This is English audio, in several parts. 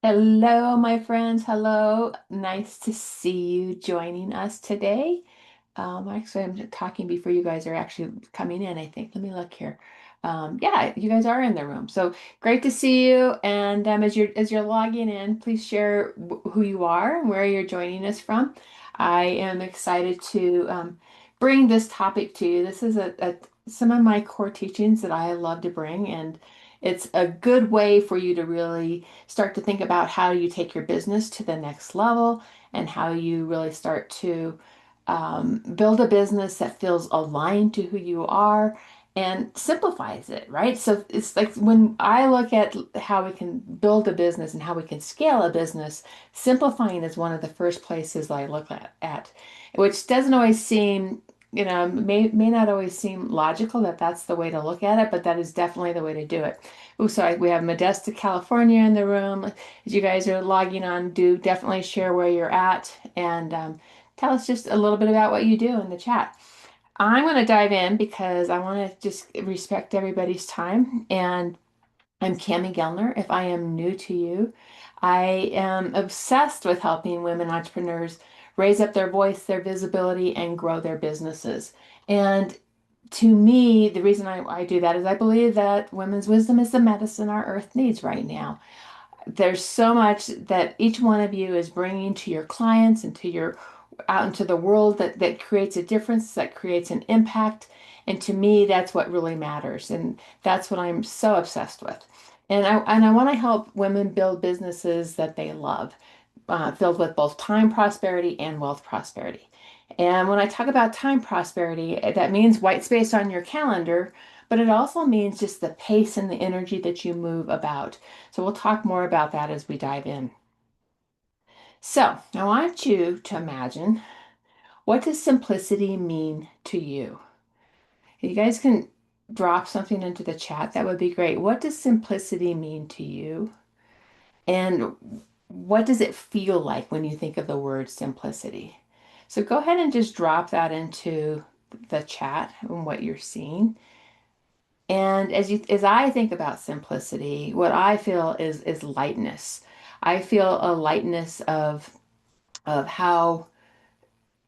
Hello, my friends. Hello. Nice to see you joining us today. Actually, I'm talking before you guys are actually coming in, I think. Let me look here. Yeah, you guys are in the room. So great to see you. And as you're logging in, please share who you are and where you're joining us from. I am excited to bring this topic to you. This is some of my core teachings that I love to bring, and it's a good way for you to really start to think about how you take your business to the next level and how you really start to build a business that feels aligned to who you are and simplifies it, right? So it's like when I look at how we can build a business and how we can scale a business, simplifying is one of the first places I look at, which doesn't always seem, may not always seem logical that that's the way to look at it, but that is definitely the way to do it. Oh, sorry, we have Modesta, California in the room. As you guys are logging on, do definitely share where you're at and tell us just a little bit about what you do in the chat. I'm going to dive in because I want to just respect everybody's time. And I'm Cami Gellner. If I am new to you, I am obsessed with helping women entrepreneurs raise up their voice, their visibility, and grow their businesses. And to me, the reason I do that is I believe that women's wisdom is the medicine our earth needs right now. There's so much that each one of you is bringing to your clients and to your out into the world that creates a difference, that creates an impact. And to me, that's what really matters. And that's what I'm so obsessed with. And I want to help women build businesses that they love, filled with both time prosperity and wealth prosperity. And when I talk about time prosperity, that means white space on your calendar, but it also means just the pace and the energy that you move about. So we'll talk more about that as we dive in. So I want you to imagine, what does simplicity mean to you? If you guys can drop something into the chat, that would be great. What does simplicity mean to you? And what does it feel like when you think of the word simplicity? So go ahead and just drop that into the chat and what you're seeing. And as I think about simplicity, what I feel is lightness. I feel a lightness of how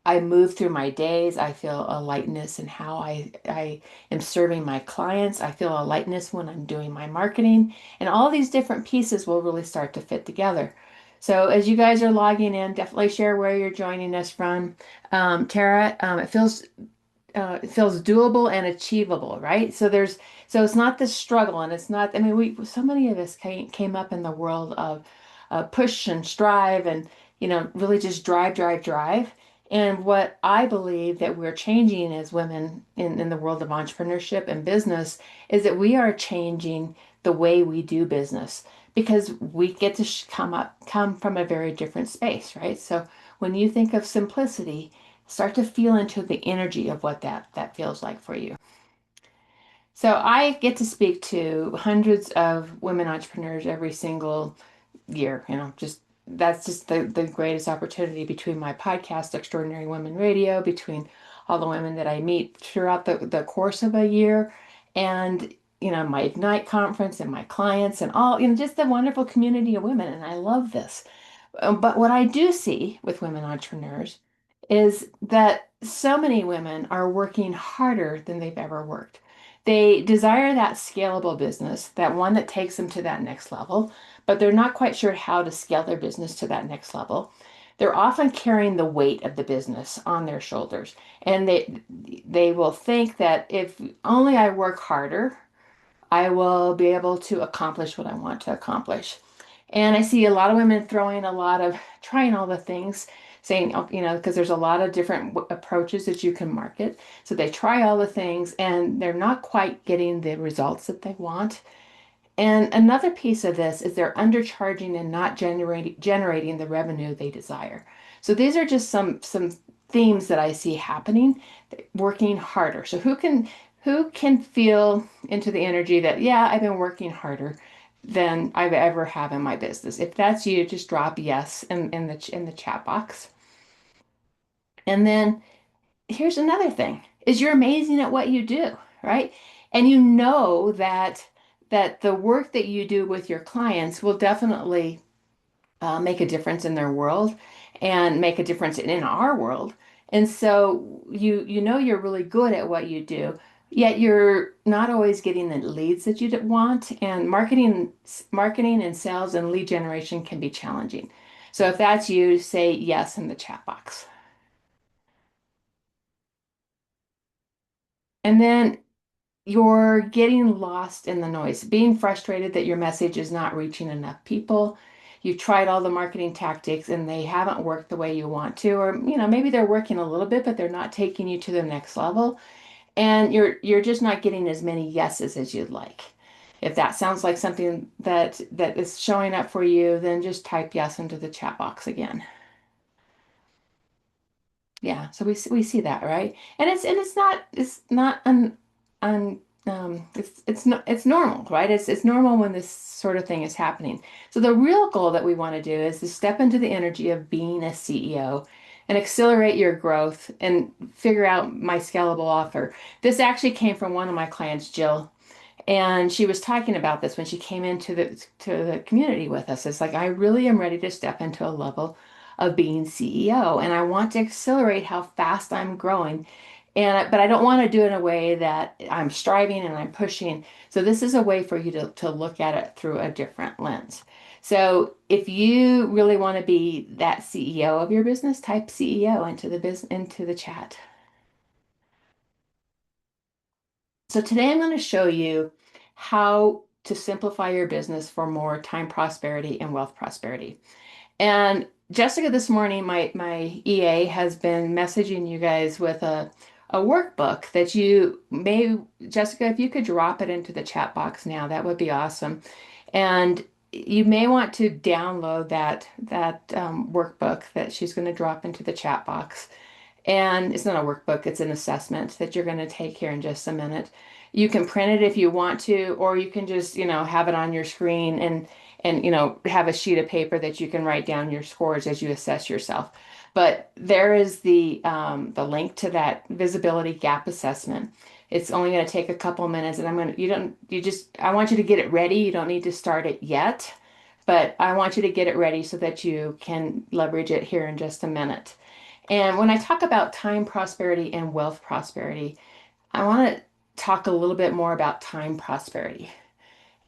I move through my days. I feel a lightness in how I am serving my clients. I feel a lightness when I'm doing my marketing. And all these different pieces will really start to fit together. So as you guys are logging in, definitely share where you're joining us from. Tara, it feels doable and achievable, right? So it's not this struggle, and it's not, I mean, we so many of us came up in the world of push and strive and really just drive, drive, drive. And what I believe that we're changing as women in the world of entrepreneurship and business is that we are changing the way we do business because we get to come from a very different space, right? So when you think of simplicity, start to feel into the energy of what that feels like for you. So I get to speak to hundreds of women entrepreneurs every single year. Just that's just the greatest opportunity between my podcast, Extraordinary Women Radio, between all the women that I meet throughout the course of a year, and my Ignite conference and my clients and all, just the wonderful community of women. And I love this. But what I do see with women entrepreneurs is that so many women are working harder than they've ever worked. They desire that scalable business, that one that takes them to that next level, but they're not quite sure how to scale their business to that next level. They're often carrying the weight of the business on their shoulders, and they will think that if only I work harder, I will be able to accomplish what I want to accomplish. And I see a lot of women throwing a lot of trying all the things, saying, oh, because there's a lot of different approaches that you can market. So they try all the things and they're not quite getting the results that they want. And another piece of this is they're undercharging and not generating the revenue they desire. So these are just some themes that I see happening, working harder. So who can feel into the energy that, yeah, I've been working harder than I've ever have in my business. If that's you, just drop yes in the chat box. And then here's another thing is you're amazing at what you do, right? And you know that the work that you do with your clients will definitely make a difference in their world and make a difference in our world. And so you know you're really good at what you do, yet you're not always getting the leads that you want. And marketing and sales and lead generation can be challenging. So if that's you, say yes in the chat box. And then you're getting lost in the noise, being frustrated that your message is not reaching enough people. You've tried all the marketing tactics and they haven't worked the way you want to, or maybe they're working a little bit, but they're not taking you to the next level. And you're just not getting as many yeses as you'd like. If that sounds like something that is showing up for you, then just type yes into the chat box again. Yeah, so we see that, right? And it's not it's normal, right? It's normal when this sort of thing is happening. So the real goal that we want to do is to step into the energy of being a CEO and accelerate your growth and figure out my scalable offer. This actually came from one of my clients, Jill. And she was talking about this when she came into the community with us. It's like I really am ready to step into a level of being CEO, and I want to accelerate how fast I'm growing. But I don't want to do it in a way that I'm striving and I'm pushing. So this is a way for you to look at it through a different lens. So if you really want to be that CEO of your business, type CEO into the chat. So today I'm going to show you how to simplify your business for more time prosperity and wealth prosperity. And Jessica, this morning, my EA has been messaging you guys with a workbook that Jessica, if you could drop it into the chat box now, that would be awesome. And you may want to download that workbook that she's going to drop into the chat box. And it's not a workbook, it's an assessment that you're going to take here in just a minute. You can print it if you want to, or you can just, have it on your screen and have a sheet of paper that you can write down your scores as you assess yourself. But there is the link to that visibility gap assessment. It's only going to take a couple minutes, and I want you to get it ready. You don't need to start it yet, but I want you to get it ready so that you can leverage it here in just a minute. And when I talk about time prosperity and wealth prosperity, I want to talk a little bit more about time prosperity.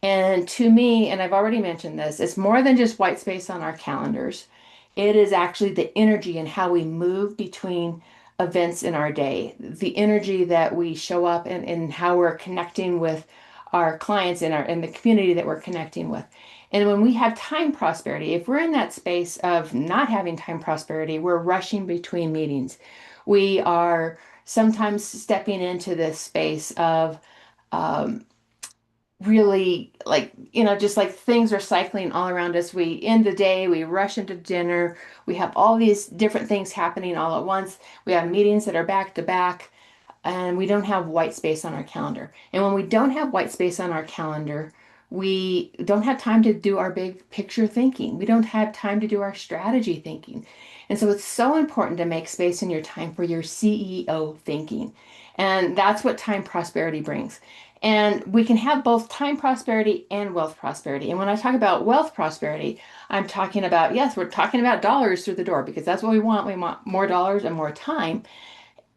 And to me, and I've already mentioned this, it's more than just white space on our calendars. It is actually the energy and how we move between events in our day, the energy that we show up and how we're connecting with our clients in the community that we're connecting with. And when we have time prosperity, if we're in that space of not having time prosperity, we're rushing between meetings. We are sometimes stepping into this space of um, really like just like things are cycling all around us. We end the day, we rush into dinner, we have all these different things happening all at once. We have meetings that are back to back, and we don't have white space on our calendar. And when we don't have white space on our calendar, we don't have time to do our big picture thinking. We don't have time to do our strategy thinking. And so it's so important to make space in your time for your CEO thinking. And that's what time prosperity brings. And we can have both time prosperity and wealth prosperity. And when I talk about wealth prosperity, I'm talking about, yes, we're talking about dollars through the door because that's what we want. We want more dollars and more time.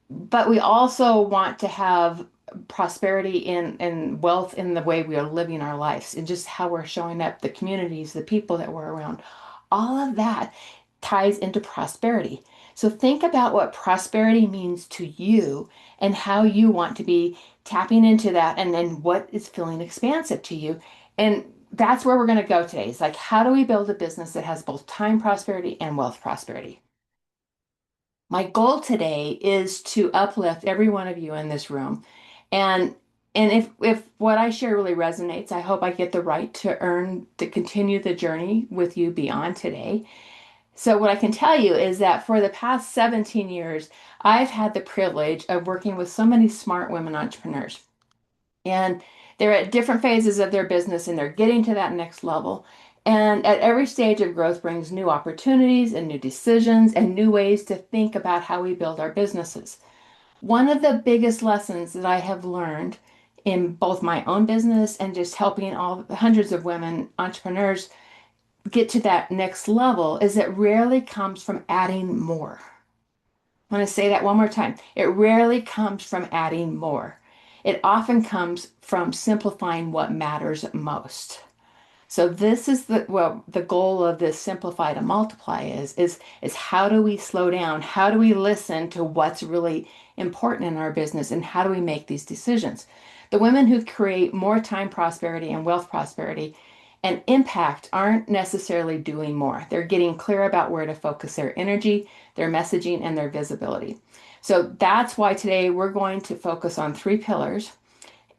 But we also want to have prosperity and wealth in the way we are living our lives and just how we're showing up, the communities, the people that we're around. All of that ties into prosperity. So think about what prosperity means to you and how you want to be tapping into that and then what is feeling expansive to you. And that's where we're going to go today. It's like, how do we build a business that has both time prosperity and wealth prosperity? My goal today is to uplift every one of you in this room. And if what I share really resonates, I hope I get the right to continue the journey with you beyond today. So what I can tell you is that for the past 17 years, I've had the privilege of working with so many smart women entrepreneurs. And they're at different phases of their business and they're getting to that next level. And at every stage of growth brings new opportunities and new decisions and new ways to think about how we build our businesses. One of the biggest lessons that I have learned in both my own business and just helping all hundreds of women entrepreneurs get to that next level is it rarely comes from adding more. I want to say that one more time. It rarely comes from adding more. It often comes from simplifying what matters most. So this is the goal of this simplify to multiply is how do we slow down? How do we listen to what's really important in our business and how do we make these decisions? The women who create more time prosperity and wealth prosperity and impact aren't necessarily doing more. They're getting clear about where to focus their energy, their messaging, and their visibility. So that's why today we're going to focus on three pillars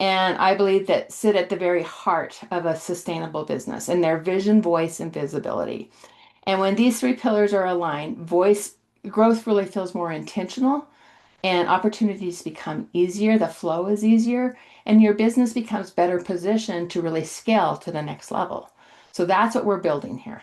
and I believe that sit at the very heart of a sustainable business and their vision, voice, and visibility. And when these three pillars are aligned, voice growth really feels more intentional and opportunities become easier, the flow is easier, and your business becomes better positioned to really scale to the next level. So that's what we're building here.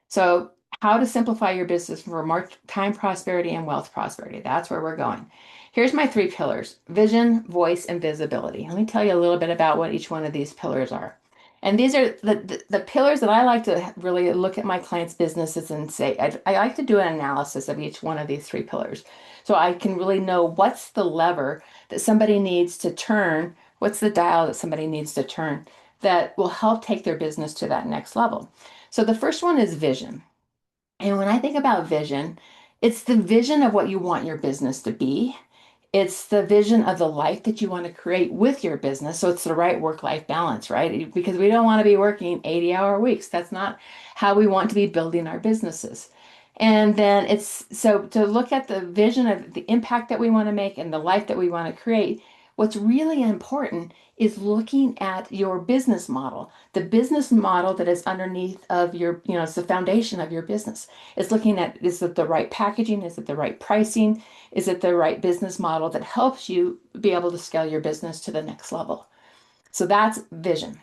So, how to simplify your business for more time prosperity and wealth prosperity. That's where we're going. Here's my three pillars: vision, voice, and visibility. Let me tell you a little bit about what each one of these pillars are. And these are the pillars that I like to really look at my clients' businesses and say, I like to do an analysis of each one of these three pillars. So I can really know what's the lever that somebody needs to turn, what's the dial that somebody needs to turn that will help take their business to that next level. So the first one is vision. And when I think about vision, it's the vision of what you want your business to be. It's the vision of the life that you want to create with your business. So it's the right work-life balance, right? Because we don't want to be working 80-hour weeks. That's not how we want to be building our businesses. And then it's so to look at the vision of the impact that we want to make and the life that we want to create, what's really important is looking at your business model, the business model that is underneath of your, it's the foundation of your business. It's looking at, is it the right packaging? Is it the right pricing? Is it the right business model that helps you be able to scale your business to the next level? So that's vision.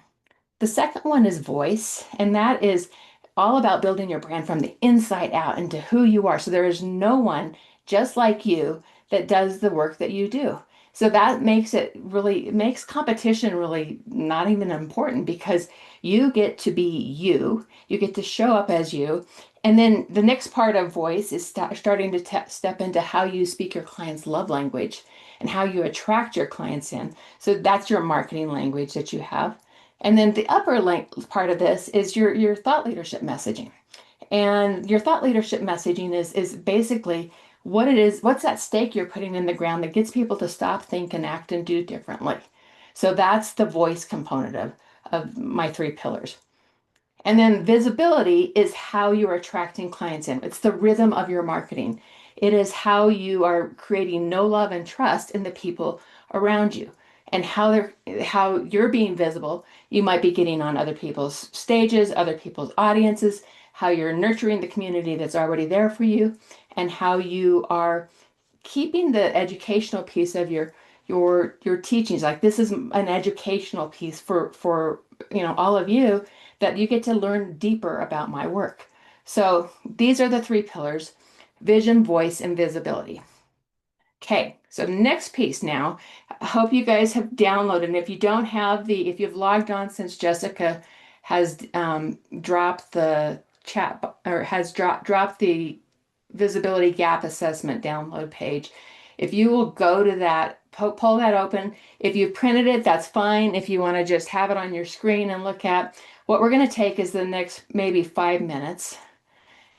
The second one is voice, and that is all about building your brand from the inside out into who you are. So there is no one just like you that does the work that you do. So that makes it really, it makes competition really not even important because you get to be you, you get to show up as you. And then the next part of voice is starting to step into how you speak your client's love language and how you attract your clients in. So that's your marketing language that you have. And then the upper part of this is your thought leadership messaging. And your thought leadership messaging is basically what it is, what's that stake you're putting in the ground that gets people to stop, think, and act and do differently. So that's the voice component of my three pillars. And then visibility is how you're attracting clients in. It's the rhythm of your marketing. It is how you are creating know, love, and trust in the people around you and how you're being visible. You might be getting on other people's stages, other people's audiences, how you're nurturing the community that's already there for you, and how you are keeping the educational piece of your teachings. Like this is an educational piece for all of you that you get to learn deeper about my work. So these are the three pillars: vision, voice, and visibility. Okay, so next piece now. I hope you guys have downloaded. And if you don't have if you've logged on since Jessica has dropped the chat or has dropped the visibility gap assessment download page. If you will go to that, pull that open. If you printed it, that's fine. If you want to just have it on your screen and look at, what we're going to take is the next maybe 5 minutes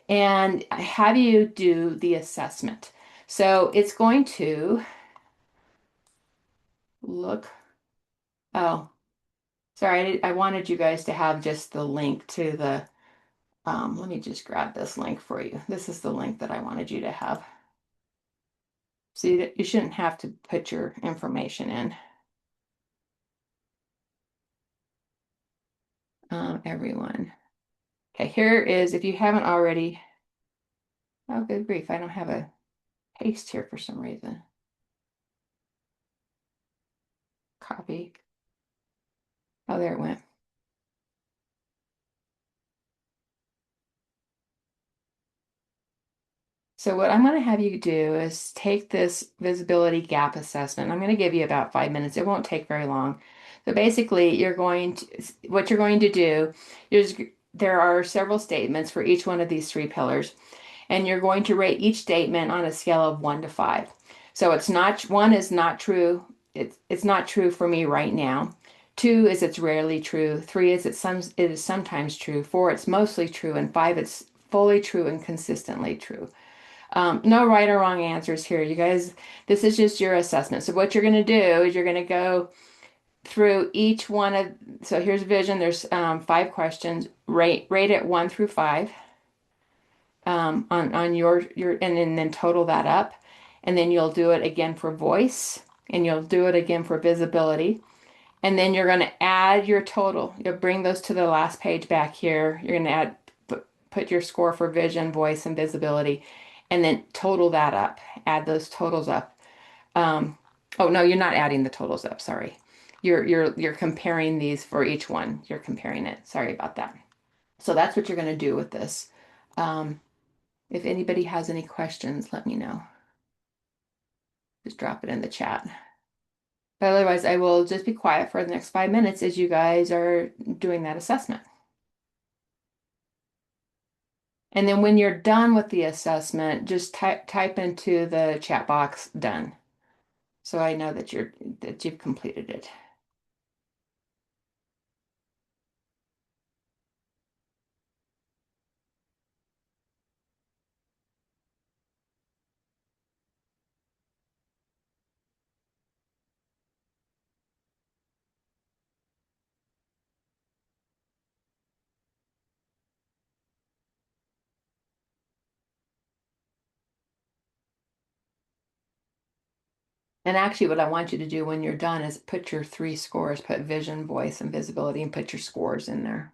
and have you do the assessment. So it's going to look, oh, sorry, I wanted you guys to have just the link to let me just grab this link for you. This is the link that I wanted you to have. So you shouldn't have to put your information in. Everyone. Okay, here is, if you haven't already, oh, good grief, I don't have a paste here for some reason. Copy. Oh, there it went. So what I'm going to have you do is take this visibility gap assessment. I'm going to give you about 5 minutes. It won't take very long So basically, what you're going to do is there are several statements for each one of these three pillars, and you're going to rate each statement on a scale of 1 to 5. So it's not one is not true. It's not true for me right now. Two is it's rarely true. Three is it is sometimes true. Four, it's mostly true, and five, it's fully true and consistently true. No right or wrong answers here. You guys, this is just your assessment. So what you're going to do is you're going to go through each one of, so here's vision. There's 5 questions. Rate it 1 through 5 on your and then total that up. And then you'll do it again for voice and you'll do it again for visibility. And then you're going to add your total. You'll bring those to the last page back here. You're going to put your score for vision, voice, and visibility, and then total that up. Add those totals up. Um, oh no, you're not adding the totals up. Sorry, you're comparing these for each one. You're comparing it. Sorry about that. So that's what you're going to do with this. Um, if anybody has any questions, let me know. Just drop it in the chat. But otherwise, I will just be quiet for the next 5 minutes as you guys are doing that assessment. And then when you're done with the assessment, just type into the chat box done. So I know that you've completed it. And actually, what I want you to do when you're done is put your 3 scores, put vision, voice, and visibility, and put your scores in there.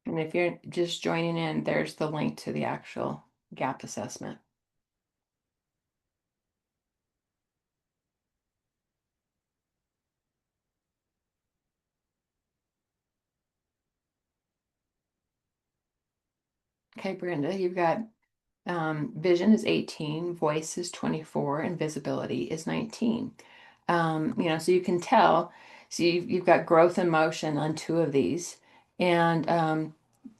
And if you're just joining in, there's the link to the actual gap assessment. Okay, Brenda, you've got vision is 18, voice is 24, and visibility is 19. So you can tell, so you've got growth and motion on 2 of these, and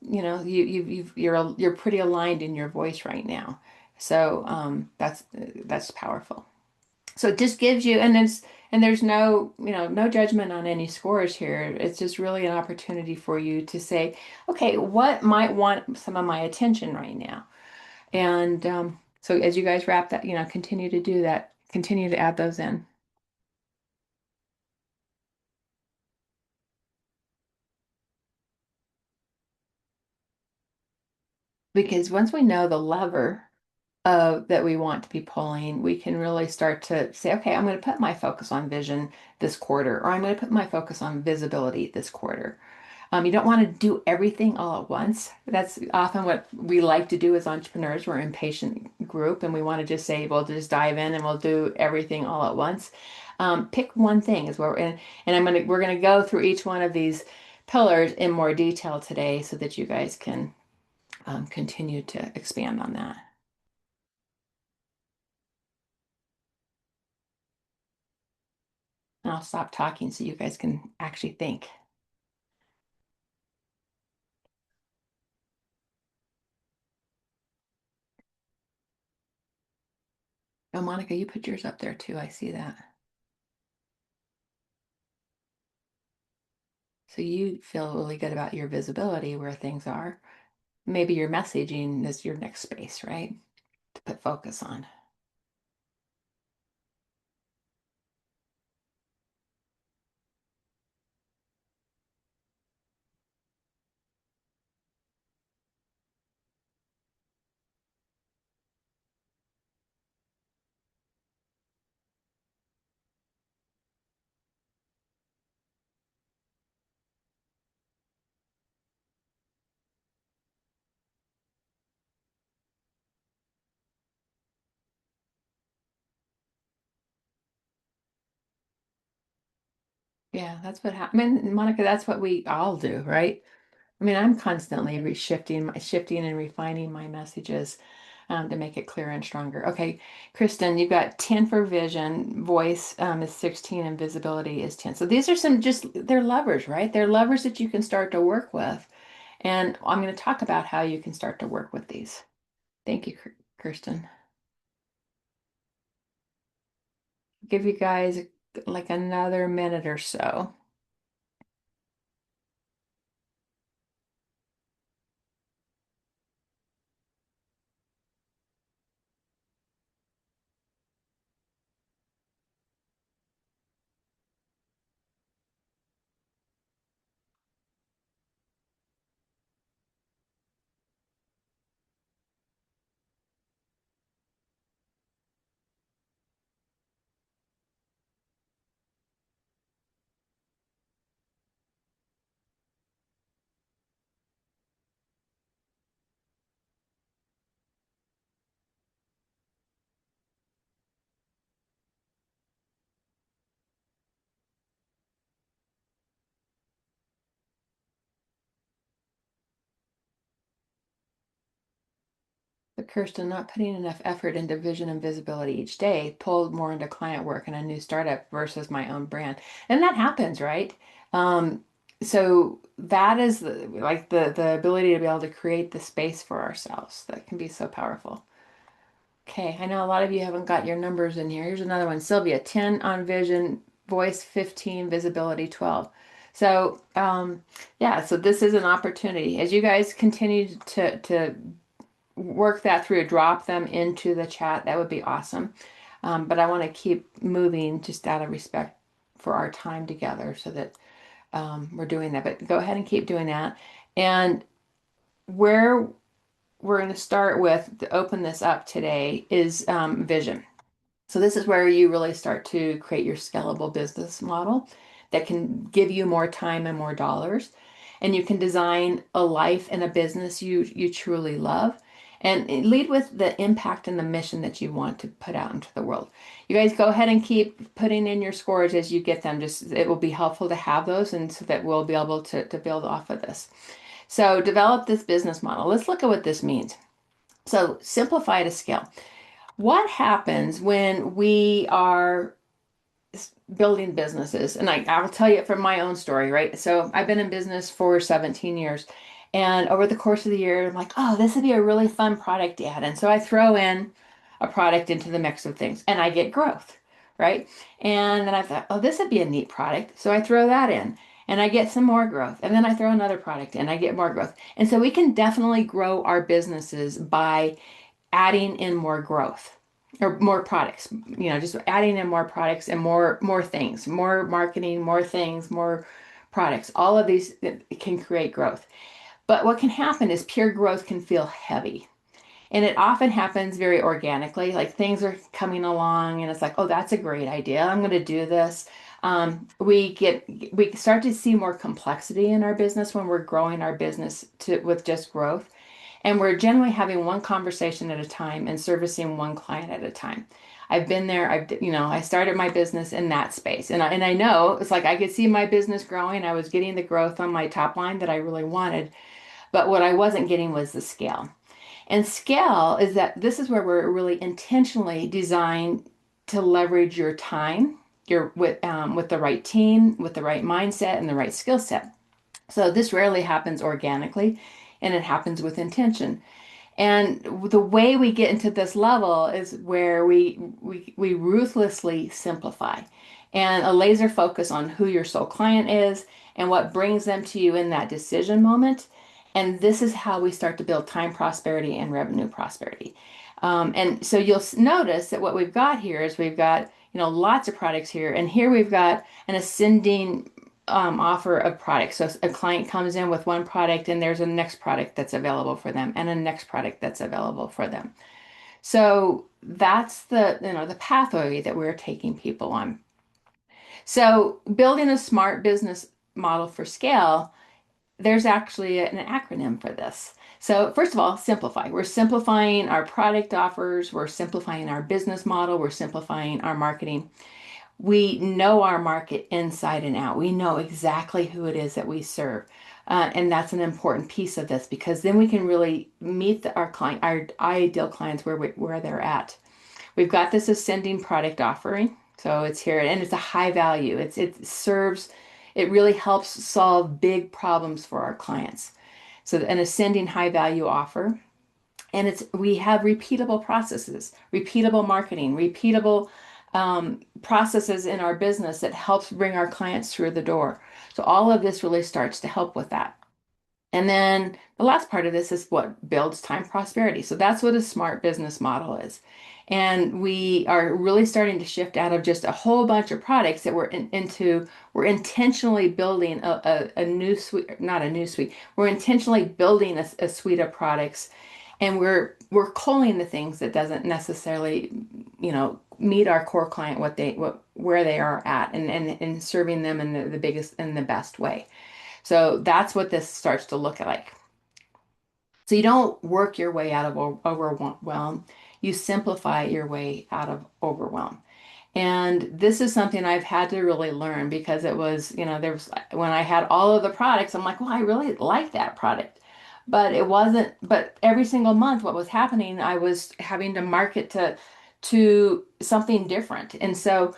you're pretty aligned in your voice right now. So that's powerful. So it just gives you, and there's no, no judgment on any scores here. It's just really an opportunity for you to say, okay, what might want some of my attention right now? And so as you guys wrap that, continue to do that, continue to add those in. Because once we know the lever that we want to be pulling, we can really start to say, okay, I'm going to put my focus on vision this quarter, or I'm going to put my focus on visibility this quarter. You don't want to do everything all at once. That's often what we like to do as entrepreneurs. We're an impatient group and we want to just say, we'll just dive in and we'll do everything all at once. Pick one thing is where, we're going to go through each one of these pillars in more detail today so that you guys can continue to expand on that. And I'll stop talking so you guys can actually think. Oh, Monica, you put yours up there too. I see that. So you feel really good about your visibility where things are. Maybe your messaging is your next space, right? To put focus on. Yeah, that's what happened. I mean, Monica, that's what we all do, right? I mean, I'm constantly shifting and refining my messages to make it clearer and stronger. Okay, Kristen, you've got 10 for vision, voice is 16, and visibility is 10. So these are some just, they're levers, right? They're levers that you can start to work with. And I'm going to talk about how you can start to work with these. Thank you, Kirsten. Give you guys like another minute or so. But Kirsten, not putting enough effort into vision and visibility each day pulled more into client work and a new startup versus my own brand. And that happens, right? Um, so that is the ability to be able to create the space for ourselves that can be so powerful. Okay, I know a lot of you haven't got your numbers in here. Here's another one. Sylvia, 10 on vision, voice 15, visibility 12. So, yeah, so this is an opportunity. As you guys continue to work that through, drop them into the chat. That would be awesome. But I want to keep moving just out of respect for our time together so that we're doing that. But go ahead and keep doing that. And where we're going to start with to open this up today is vision. So this is where you really start to create your scalable business model that can give you more time and more dollars. And you can design a life and a business you truly love. And lead with the impact and the mission that you want to put out into the world. You guys go ahead and keep putting in your scores as you get them. Just it will be helpful to have those and so that we'll be able to build off of this. So develop this business model. Let's look at what this means. So simplify to scale. What happens when we are building businesses? And I'll tell you from my own story, right? So I've been in business for 17 years. And over the course of the year, I'm like, oh, this would be a really fun product to add. And so I throw in a product into the mix of things and I get growth, right? And then I thought, oh, this would be a neat product. So I throw that in and I get some more growth. And then I throw another product in, I get more growth. And so we can definitely grow our businesses by adding in more growth or more products, just adding in more products and more things, more marketing, more things, more products. All of these can create growth. But what can happen is pure growth can feel heavy. And it often happens very organically, like things are coming along and it's like, oh, that's a great idea. I'm going to do this. We start to see more complexity in our business when we're growing our business with just growth. And we're generally having one conversation at a time and servicing one client at a time. I've been there. I started my business in that space. And I know it's like I could see my business growing. I was getting the growth on my top line that I really wanted. But what I wasn't getting was the scale. And scale is that this is where we're really intentionally designed to leverage your time, with the right team, with the right mindset, and the right skill set. So this rarely happens organically, and it happens with intention. And the way we get into this level is where we ruthlessly simplify and a laser focus on who your soul client is and what brings them to you in that decision moment. And this is how we start to build time prosperity and revenue prosperity. And so you'll notice that what we've got here is we've got, lots of products here. And here we've got an ascending offer of products. So a client comes in with one product and there's a next product that's available for them and a next product that's available for them. So that's the pathway that we're taking people on. So building a smart business model for scale, there's actually an acronym for this. So first of all, simplify. We're simplifying our product offers, we're simplifying our business model, we're simplifying our marketing. we know our market inside and out. We know exactly who it is that we serve. And that's an important piece of this because then we can really meet our client, our ideal clients where they're at. We've got this ascending product offering. So it's here and it's a high value. It really helps solve big problems for our clients. So an ascending high value offer. And we have repeatable processes, repeatable marketing, repeatable processes in our business that helps bring our clients through the door. So all of this really starts to help with that. And then the last part of this is what builds time prosperity. So that's what a smart business model is. And we are really starting to shift out of just a whole bunch of products that we're intentionally building a new suite, not a new suite. We're intentionally building a suite of products and we're culling the things that doesn't necessarily, meet our core client where they are at and serving them in the biggest and the best way. So that's what this starts to look like. So you don't work your way out of overwhelm. You simplify your way out of overwhelm. And this is something I've had to really learn because it was, there was when I had all of the products, I'm like, well, I really like that product. But it wasn't, but every single month what was happening, I was having to market to something different. And so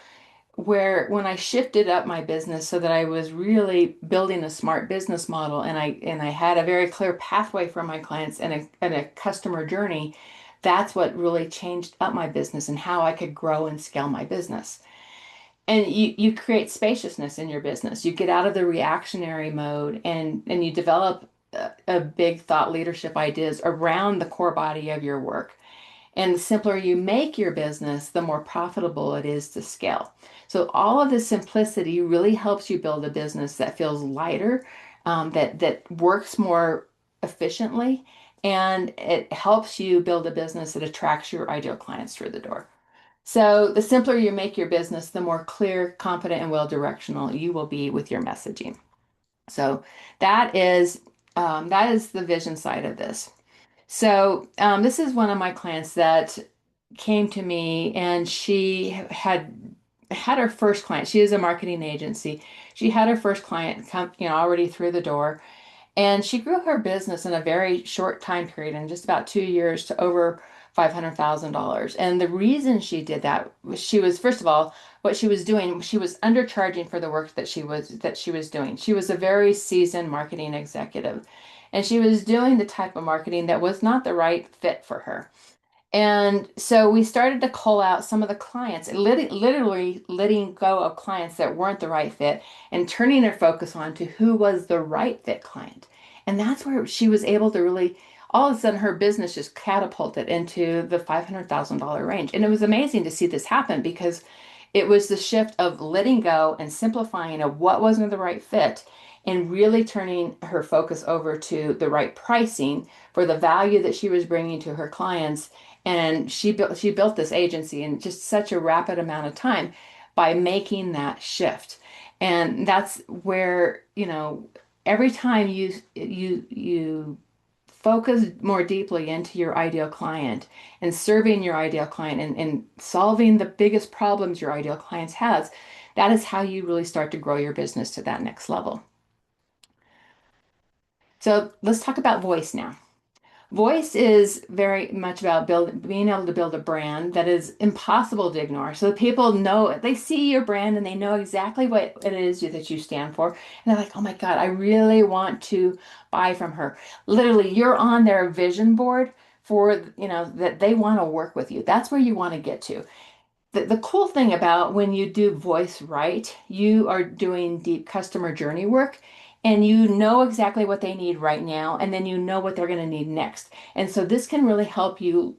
where when I shifted up my business so that I was really building a smart business model and I had a very clear pathway for my clients and a customer journey, that's what really changed up my business and how I could grow and scale my business. And you create spaciousness in your business. You get out of the reactionary mode and you develop a big thought leadership ideas around the core body of your work. And the simpler you make your business, the more profitable it is to scale. So all of this simplicity really helps you build a business that feels lighter, that works more efficiently, and it helps you build a business that attracts your ideal clients through the door. So the simpler you make your business, the more clear, confident, and well-directional you will be with your messaging. So that is that is the vision side of this. So, this is one of my clients that came to me and she had her first client. She is a marketing agency. She had her first client come, already through the door. And she grew her business in a very short time period, in just about 2 years, to over $500,000. And the reason she did that was she was, first of all, what she was doing, she was undercharging for the work that she was doing. She was a very seasoned marketing executive, and she was doing the type of marketing that was not the right fit for her. And so we started to call out some of the clients, literally letting go of clients that weren't the right fit and turning their focus on to who was the right fit client. And that's where she was able to really, all of a sudden, her business just catapulted into the $500,000 range. And it was amazing to see this happen because it was the shift of letting go and simplifying of what wasn't the right fit and really turning her focus over to the right pricing for the value that she was bringing to her clients. And she built this agency in just such a rapid amount of time by making that shift. And that's where, every time you focus more deeply into your ideal client and serving your ideal client and solving the biggest problems your ideal clients has, that is how you really start to grow your business to that next level. So let's talk about voice now. Voice is very much about being able to build a brand that is impossible to ignore. So people know, they see your brand and they know exactly what it is that you stand for. And they're like, oh my God, I really want to buy from her. Literally, you're on their vision board for, that they want to work with you. That's where you want to get to. The cool thing about when you do voice right, you are doing deep customer journey work and you know exactly what they need right now, and then you know what they're going to need next. And so this can really help you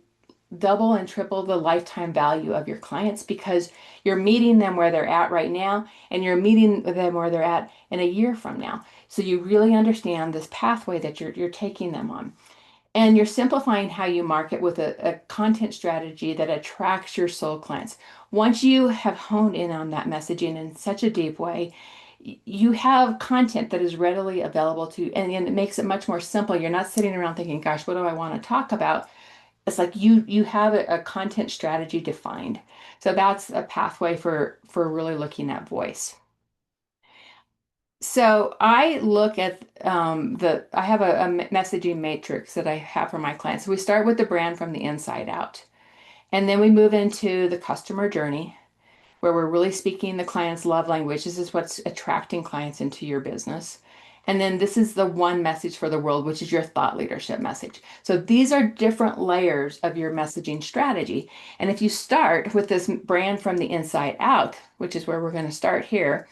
double and triple the lifetime value of your clients because you're meeting them where they're at right now and you're meeting them where they're at in a year from now. So you really understand this pathway that you're taking them on. And you're simplifying how you market with a content strategy that attracts your soul clients. Once you have honed in on that messaging in such a deep way, you have content that is readily available to, and it makes it much more simple. You're not sitting around thinking, gosh, what do I want to talk about? It's like you have a content strategy defined. So that's a pathway for really looking at voice. So I look at I have a messaging matrix that I have for my clients. So we start with the brand from the inside out, and then we move into the customer journey, where we're really speaking the client's love language. This is what's attracting clients into your business. And then this is the one message for the world, which is your thought leadership message. So these are different layers of your messaging strategy. And if you start with this brand from the inside out, which is where we're going to start here,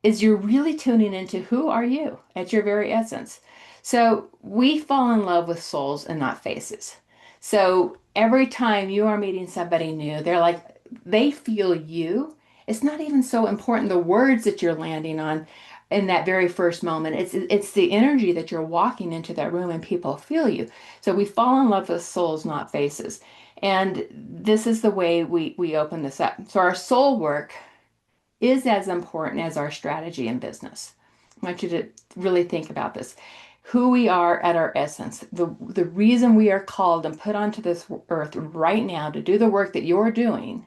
is you're really tuning into who are you at your very essence. So we fall in love with souls and not faces. So every time you are meeting somebody new, they're like, they feel you. It's not even so important the words that you're landing on in that very first moment. It's the energy that you're walking into that room and people feel you. So we fall in love with souls, not faces. And this is the way we open this up. So our soul work is as important as our strategy in business. I want you to really think about this. Who we are at our essence, the reason we are called and put onto this earth right now to do the work that you're doing,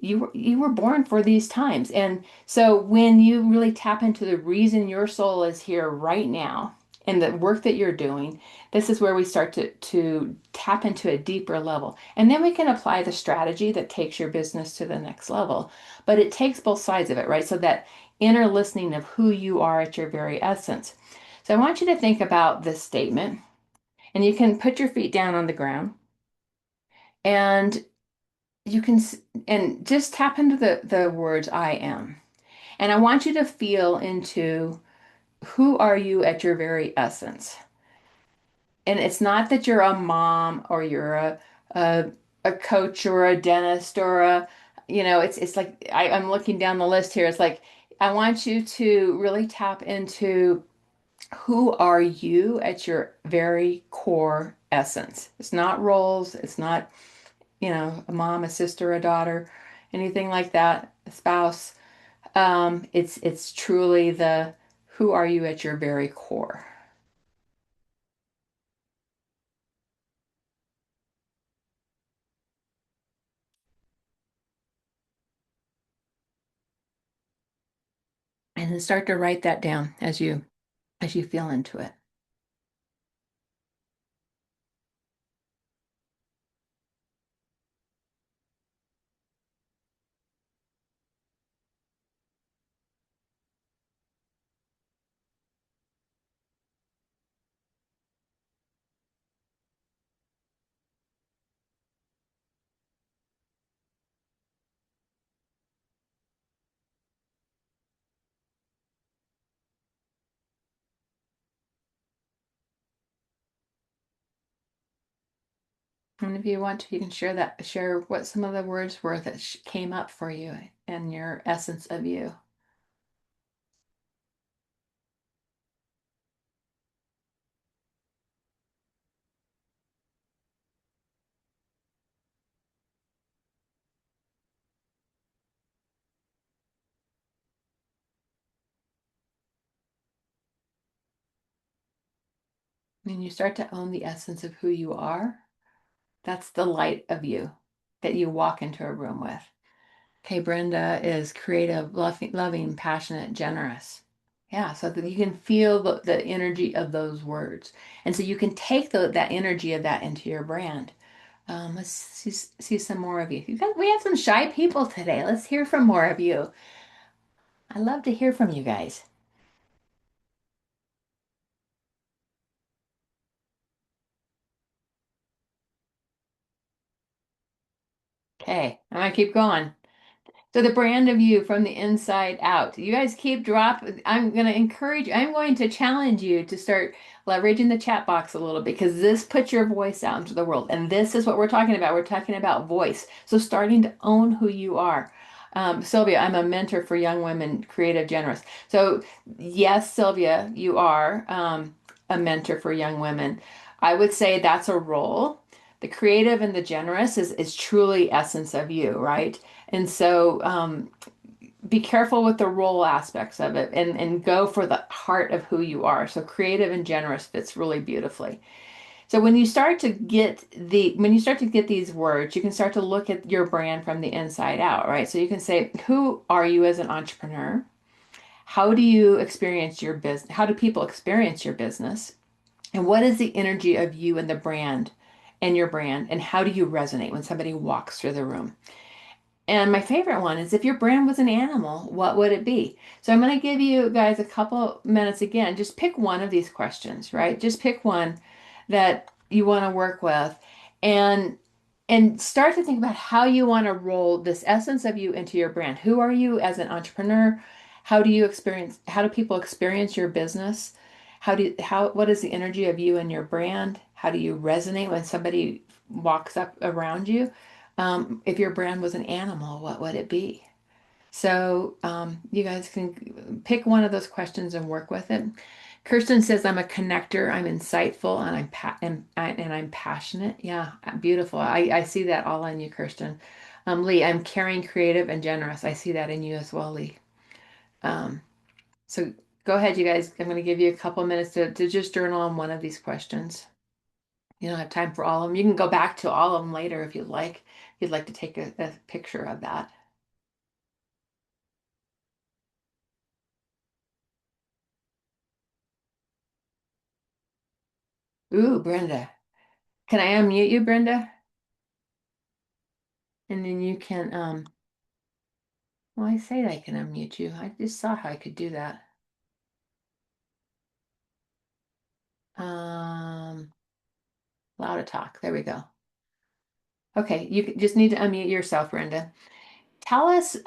you were born for these times. And so when you really tap into the reason your soul is here right now and the work that you're doing, this is where we start to tap into a deeper level. And then we can apply the strategy that takes your business to the next level. But it takes both sides of it, right? So that inner listening of who you are at your very essence. So I want you to think about this statement, and you can put your feet down on the ground, and you can and just tap into the words I am. And I want you to feel into who are you at your very essence. And it's not that you're a mom or you're a, a coach or a dentist or it's like I'm looking down the list here. It's like I want you to really tap into who are you at your very core essence. It's not roles, it's not a mom, a sister, a daughter, anything like that, a spouse. It's truly the who are you at your very core. And then start to write that down as you feel into it. And if you want to, you can share what some of the words were that came up for you and your essence of you. And you start to own the essence of who you are. That's the light of you that you walk into a room with. Okay, Brenda is creative, loving, passionate, generous. Yeah, so that you can feel the energy of those words. And so you can take that energy of that into your brand. Let's see some more of you. We have some shy people today. Let's hear from more of you. I love to hear from you guys. Okay, I'm gonna keep going. So the brand of you from the inside out. You guys keep I'm going to I'm going to challenge you to start leveraging the chat box a little bit because this puts your voice out into the world. And this is what we're talking about. We're talking about voice. So starting to own who you are. Sylvia, I'm a mentor for young women, creative, generous. So yes, Sylvia, you are a mentor for young women. I would say that's a role. The creative and the generous is truly essence of you, right? And so be careful with the role aspects of it and go for the heart of who you are. So creative and generous fits really beautifully. So when you start to get these words, you can start to look at your brand from the inside out, right? So you can say, who are you as an entrepreneur? How do you experience your business? How do people experience your business? And what is the energy of you and the brand and your brand? And how do you resonate when somebody walks through the room? And my favorite one is if your brand was an animal, what would it be? So I'm going to give you guys a couple minutes again. Just pick one of these questions, right? Just pick one that you want to work with and start to think about how you want to roll this essence of you into your brand. Who are you as an entrepreneur? How do people experience your business? What is the energy of you and your brand? How do you resonate when somebody walks up around you? If your brand was an animal, what would it be? So you guys can pick one of those questions and work with it. Kirsten says, "I'm a connector. I'm insightful, and I'm passionate." Yeah, beautiful. I see that all on you, Kirsten. Lee, I'm caring, creative, and generous. I see that in you as well, Lee. Um, so go ahead, you guys. I'm going to give you a couple minutes to just journal on one of these questions. You don't have time for all of them. You can go back to all of them later if you'd like. If you'd like to take a picture of that. Ooh, Brenda. Can I unmute you, Brenda? And then you can, well, I say I can unmute you. I just saw how I could do that. Um, Allow to talk. There we go. Okay, just need to unmute yourself, Brenda. Tell us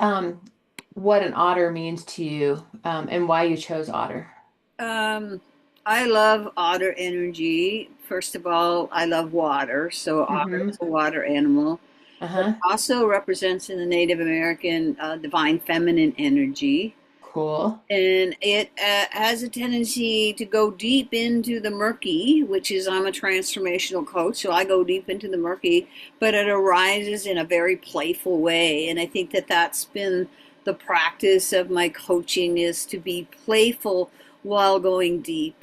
what an otter means to you, and why you chose otter. Um, I love otter energy. First of all, I love water, so otter Mm-hmm. is a water animal. But it Uh-huh. also represents in the Native American divine feminine energy. Cool. And it has a tendency to go deep into the murky, which is I'm a transformational coach, so I go deep into the murky, but it arises in a very playful way. And I think that that's been the practice of my coaching is to be playful while going deep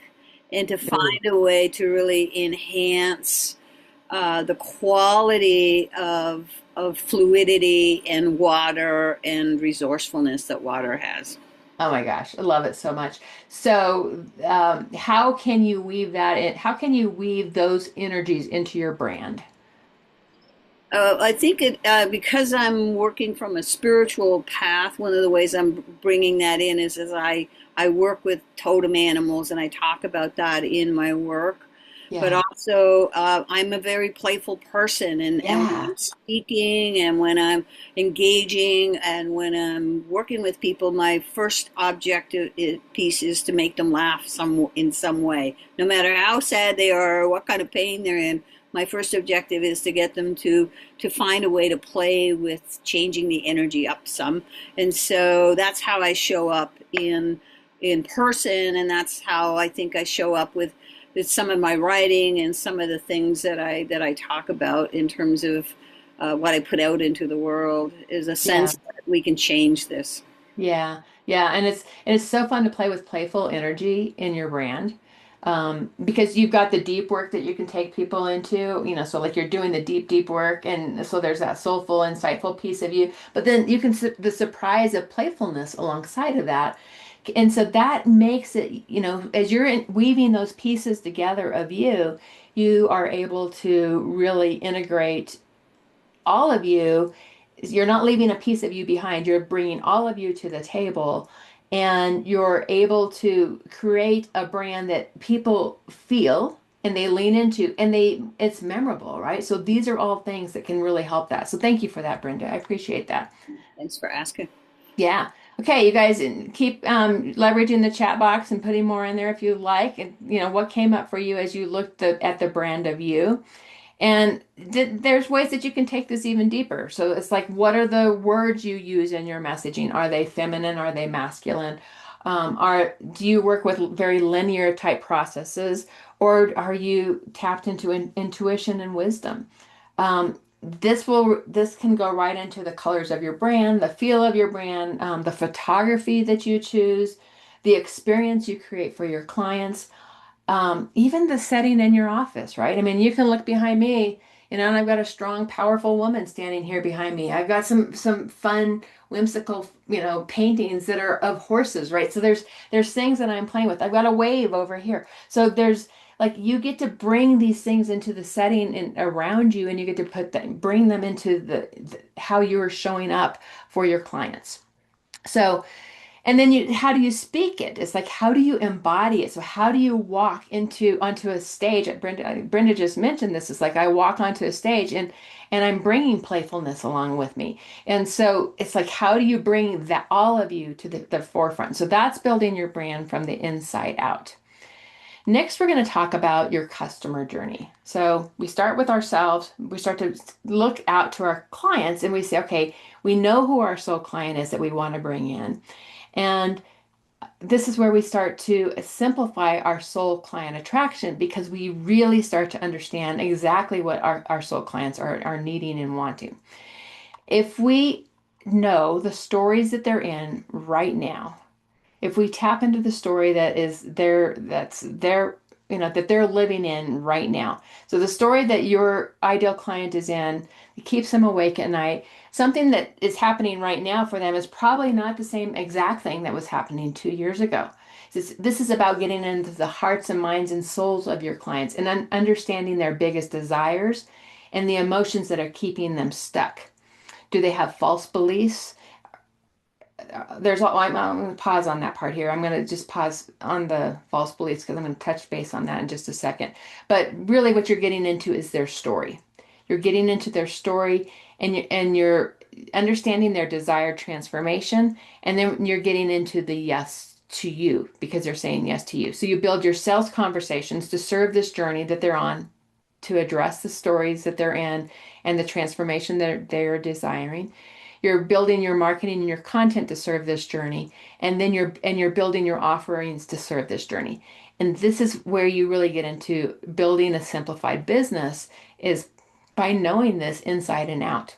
and to Ooh. find a way to really enhance the quality of fluidity and water and resourcefulness that water has. Oh my gosh, I love it so much. So, how can you weave that in? How can you weave those energies into your brand? I think it because I'm working from a spiritual path. One of the ways I'm bringing that in is as I work with totem animals, and I talk about that in my work. But Yeah. also, I'm a very playful person, and when Yeah. I'm speaking, and when I'm engaging, and when I'm working with people, my first objective piece is to make them laugh in some way, no matter how sad they are or what kind of pain they're in. My first objective is to get them to find a way to play with changing the energy up some. And so that's how I show up in person, and that's how I think I show up with some of my writing and some of the things that I talk about in terms of what I put out into the world is a Yeah. sense that we can change this. Yeah, yeah, and it's so fun to play with playful energy in your brand, because you've got the deep work that you can take people into, so like you're doing the deep, deep work, and so there's that soulful, insightful piece of you, but then you can the surprise of playfulness alongside of that, and so that makes it, as you're weaving those pieces together of you, you are able to really integrate all of you. You're not leaving a piece of you behind. You're bringing all of you to the table, and you're able to create a brand that people feel and they lean into, and it's memorable, right? So these are all things that can really help that. So thank you for that, Brenda. I appreciate that. Thanks for asking. Yeah. Okay, you guys keep leveraging the chat box and putting more in there if you like. And what came up for you as you looked at the brand of you. And there's ways that you can take this even deeper. So it's like, what are the words you use in your messaging? Are they feminine? Are they masculine? Do you work with very linear type processes, or are you tapped into intuition and wisdom? This can go right into the colors of your brand, the feel of your brand, the photography that you choose, the experience you create for your clients. Even the setting in your office, right? I mean, you can look behind me, and I've got a strong, powerful woman standing here behind me. I've got some fun, whimsical, paintings that are of horses, right? So there's things that I'm playing with. I've got a wave over here. So there's like you get to bring these things into the setting and around you, and you get to bring them into the how you're showing up for your clients. So and then how do you speak it? It's like, how do you embody it? So how do you walk onto a stage? Brenda just mentioned this. It's like I walk onto a stage and I'm bringing playfulness along with me. And so it's like, how do you bring that all of you to the forefront? So that's building your brand from the inside out. Next, we're going to talk about your customer journey. So we start with ourselves. We start to look out to our clients and we say, okay, we know who our soul client is that we want to bring in. And this is where we start to simplify our soul client attraction because we really start to understand exactly what our soul clients are needing and wanting. If we know the stories that they're in right now, if we tap into the story that's their, that they're living in right now. So the story that your ideal client is in, it keeps them awake at night. Something that is happening right now for them is probably not the same exact thing that was happening 2 years ago. This is about getting into the hearts and minds and souls of your clients and understanding their biggest desires and the emotions that are keeping them stuck. Do they have false beliefs? I'm going to pause on that part here. I'm going to just pause on the false beliefs because I'm going to touch base on that in just a second. But really, what you're getting into is their story. You're getting into their story, and you're understanding their desired transformation, and then you're getting into the yes to you because they're saying yes to you. So you build your sales conversations to serve this journey that they're on, to address the stories that they're in and the transformation that they're desiring. You're building your marketing and your content to serve this journey, and then you're building your offerings to serve this journey. And this is where you really get into building a simplified business is by knowing this inside and out.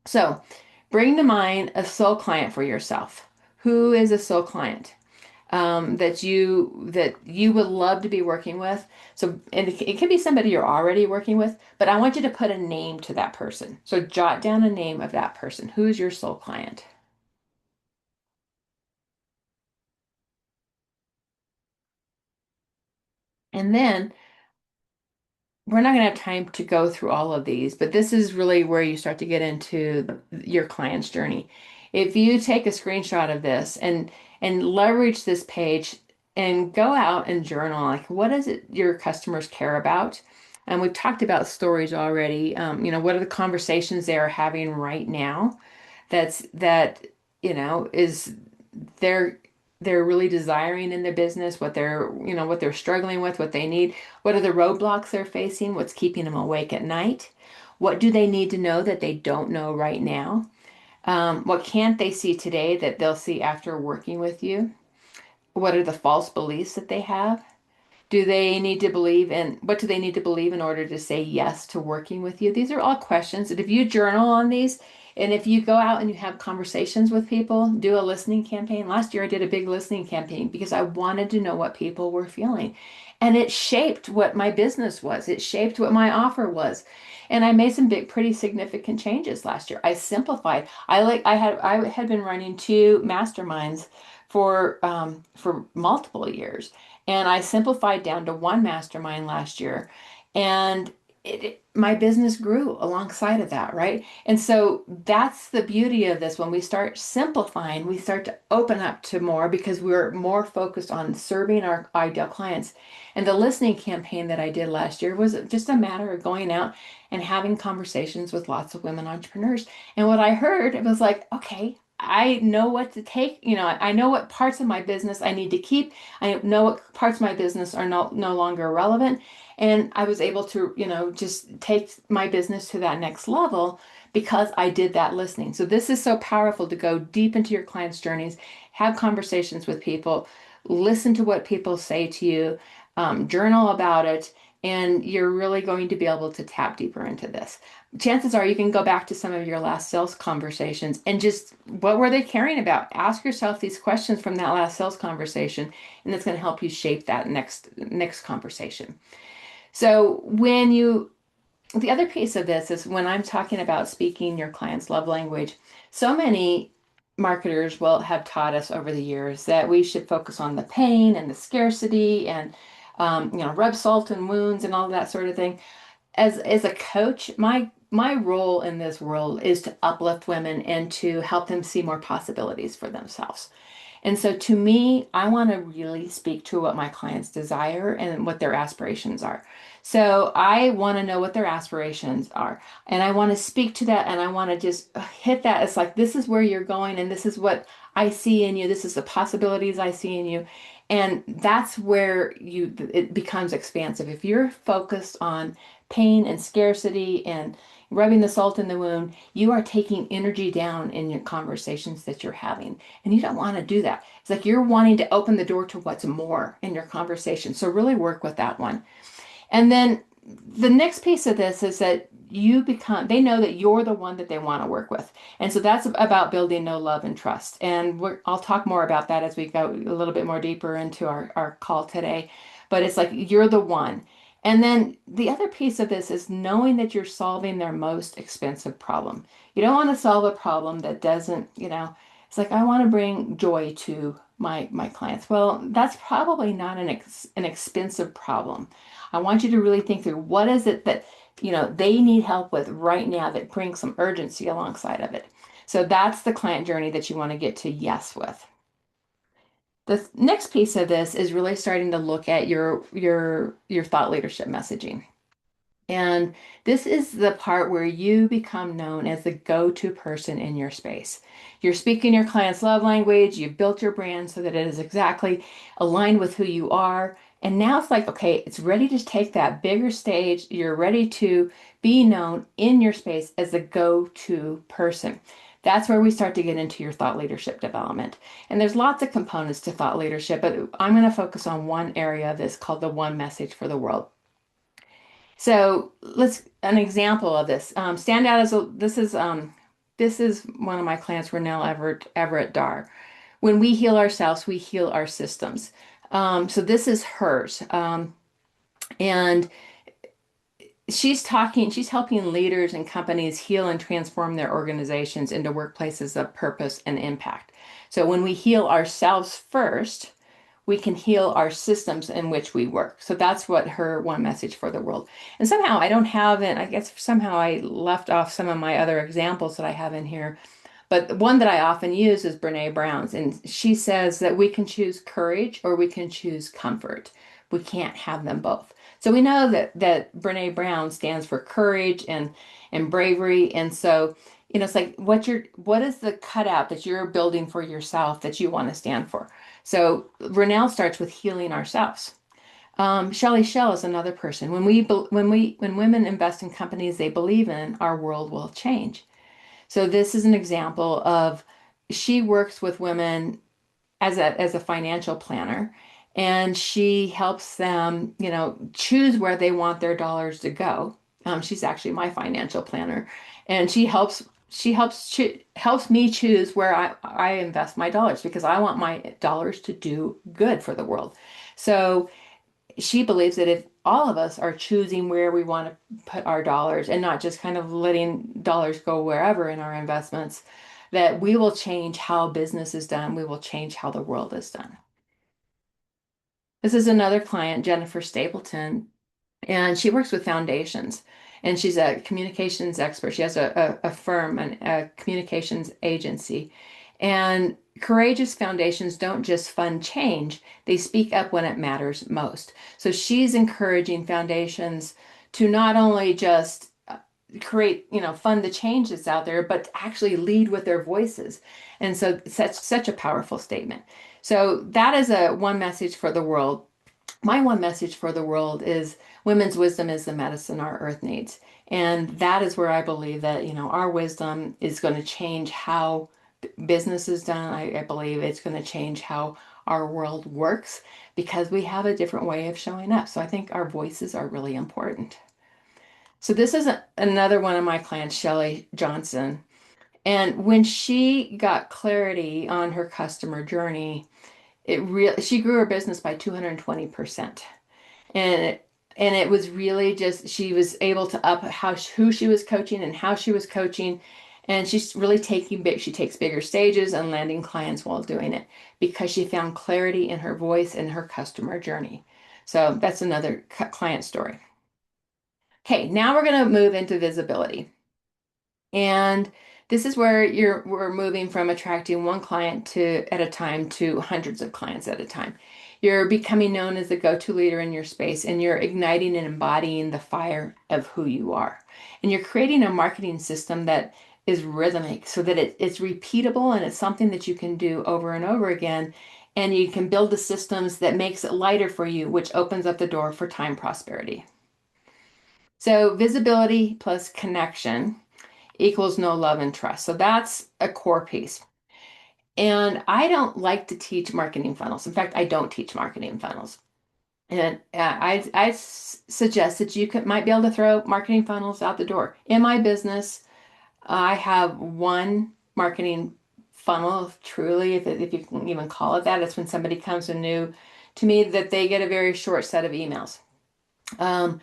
So, bring to mind a soul client for yourself. Who is a soul client? That you would love to be working with. So, and it can be somebody you're already working with, but I want you to put a name to that person. So jot down a name of that person. Who's your soul client? And then we're not going to have time to go through all of these, but this is really where you start to get into your client's journey. If you take a screenshot of this and leverage this page and go out and journal, like what is it your customers care about? And we've talked about stories already. What are the conversations they are having right now? That is they're they're really desiring in their business, what they're struggling with, what they need, what are the roadblocks they're facing, what's keeping them awake at night, what do they need to know that they don't know right now, what can't they see today that they'll see after working with you, what are the false beliefs that they have, do they need to believe in what do they need to believe in order to say yes to working with you? These are all questions that if you journal on these and if you go out and you have conversations with people, do a listening campaign. Last year I did a big listening campaign because I wanted to know what people were feeling. And it shaped what my business was. It shaped what my offer was. And I made some big, pretty significant changes last year. I simplified. I had been running two masterminds for multiple years. And I simplified down to one mastermind last year. And my business grew alongside of that, right? And so that's the beauty of this. When we start simplifying, we start to open up to more because we're more focused on serving our ideal clients. And the listening campaign that I did last year was just a matter of going out and having conversations with lots of women entrepreneurs. And what I heard, it was like, okay, I know what to take, I know what parts of my business I need to keep. I know what parts of my business are no longer relevant. And I was able to, just take my business to that next level because I did that listening. So this is so powerful to go deep into your clients' journeys, have conversations with people, listen to what people say to you, journal about it, and you're really going to be able to tap deeper into this. chances are you can go back to some of your last sales conversations and just what were they caring about? Ask yourself these questions from that last sales conversation, and it's going to help you shape that next conversation. So the other piece of this is when I'm talking about speaking your client's love language, so many marketers will have taught us over the years that we should focus on the pain and the scarcity and rub salt in wounds and all that sort of thing. As a coach, my role in this world is to uplift women and to help them see more possibilities for themselves. And so to me, I want to really speak to what my clients desire and what their aspirations are. So I want to know what their aspirations are. And I want to speak to that and I want to just hit that. It's like, this is where you're going and this is what I see in you. This is the possibilities I see in you. And that's where it becomes expansive. If you're focused on pain and scarcity and rubbing the salt in the wound, you are taking energy down in your conversations that you're having. And you don't want to do that. It's like you're wanting to open the door to what's more in your conversation. So really work with that one. And then the next piece of this is that they know that you're the one that they want to work with. And so that's about building no love and trust. And I'll talk more about that as we go a little bit more deeper into our call today. But it's like you're the one. And then the other piece of this is knowing that you're solving their most expensive problem. You don't want to solve a problem that doesn't, it's like I want to bring joy to my clients. Well, that's probably not an expensive problem. I want you to really think through what is it that, they need help with right now that brings some urgency alongside of it. So that's the client journey that you want to get to yes with. The next piece of this is really starting to look at your thought leadership messaging. And this is the part where you become known as the go-to person in your space. You're speaking your client's love language, you've built your brand so that it is exactly aligned with who you are. And now it's like, okay, it's ready to take that bigger stage. You're ready to be known in your space as the go-to person. That's where we start to get into your thought leadership development. And there's lots of components to thought leadership, but I'm going to focus on one area of this called the one message for the world. So let's an example of this. Stand out as a this is one of my clients, Renelle Everett Dar. When we heal ourselves, we heal our systems. So this is hers. And she's helping leaders and companies heal and transform their organizations into workplaces of purpose and impact. So when we heal ourselves first, we can heal our systems in which we work. So that's what her one message for the world. And somehow I don't have it. I guess somehow I left off some of my other examples that I have in here. But the one that I often use is Brene Brown's. And she says that we can choose courage or we can choose comfort. We can't have them both. So we know that Brene Brown stands for courage and bravery. And so, it's like what is the cutout that you're building for yourself that you want to stand for? So Renelle starts with healing ourselves. Shelley Shell is another person. When women invest in companies they believe in, our world will change. So this is an example of she works with women as a financial planner, and she helps them, choose where they want their dollars to go. She's actually my financial planner, and she helps me choose where I invest my dollars because I want my dollars to do good for the world. So she believes that if all of us are choosing where we want to put our dollars and not just kind of letting dollars go wherever in our investments, that we will change how business is done. We will change how the world is done. This is another client, Jennifer Stapleton, and she works with foundations. And she's a communications expert. She has a firm, a communications agency. And courageous foundations don't just fund change, they speak up when it matters most. So she's encouraging foundations to not only just create, fund the change that's out there, but actually lead with their voices. And so such a powerful statement. So that is a one message for the world. My one message for the world is women's wisdom is the medicine our earth needs. And that is where I believe that, our wisdom is going to change how business is done. I believe it's going to change how our world works because we have a different way of showing up. So I think our voices are really important. So this is another one of my clients, Shelly Johnson. And when she got clarity on her customer journey, she grew her business by 220%. And it was really just she was able to up who she was coaching and how she was coaching. And she's really she takes bigger stages and landing clients while doing it because she found clarity in her voice and her customer journey. So that's another client story. Okay, now we're going to move into visibility. And this is where we're moving from attracting one client to at a time to hundreds of clients at a time. You're becoming known as the go-to leader in your space, and you're igniting and embodying the fire of who you are. And you're creating a marketing system that is rhythmic so that it's repeatable and it's something that you can do over and over again. And you can build the systems that makes it lighter for you, which opens up the door for time prosperity. So visibility plus connection equals no love and trust. So that's a core piece. And I don't like to teach marketing funnels. In fact, I don't teach marketing funnels. And I suggest that might be able to throw marketing funnels out the door. In my business, I have one marketing funnel, truly, if you can even call it that. It's when somebody comes in new to me that they get a very short set of emails. Um,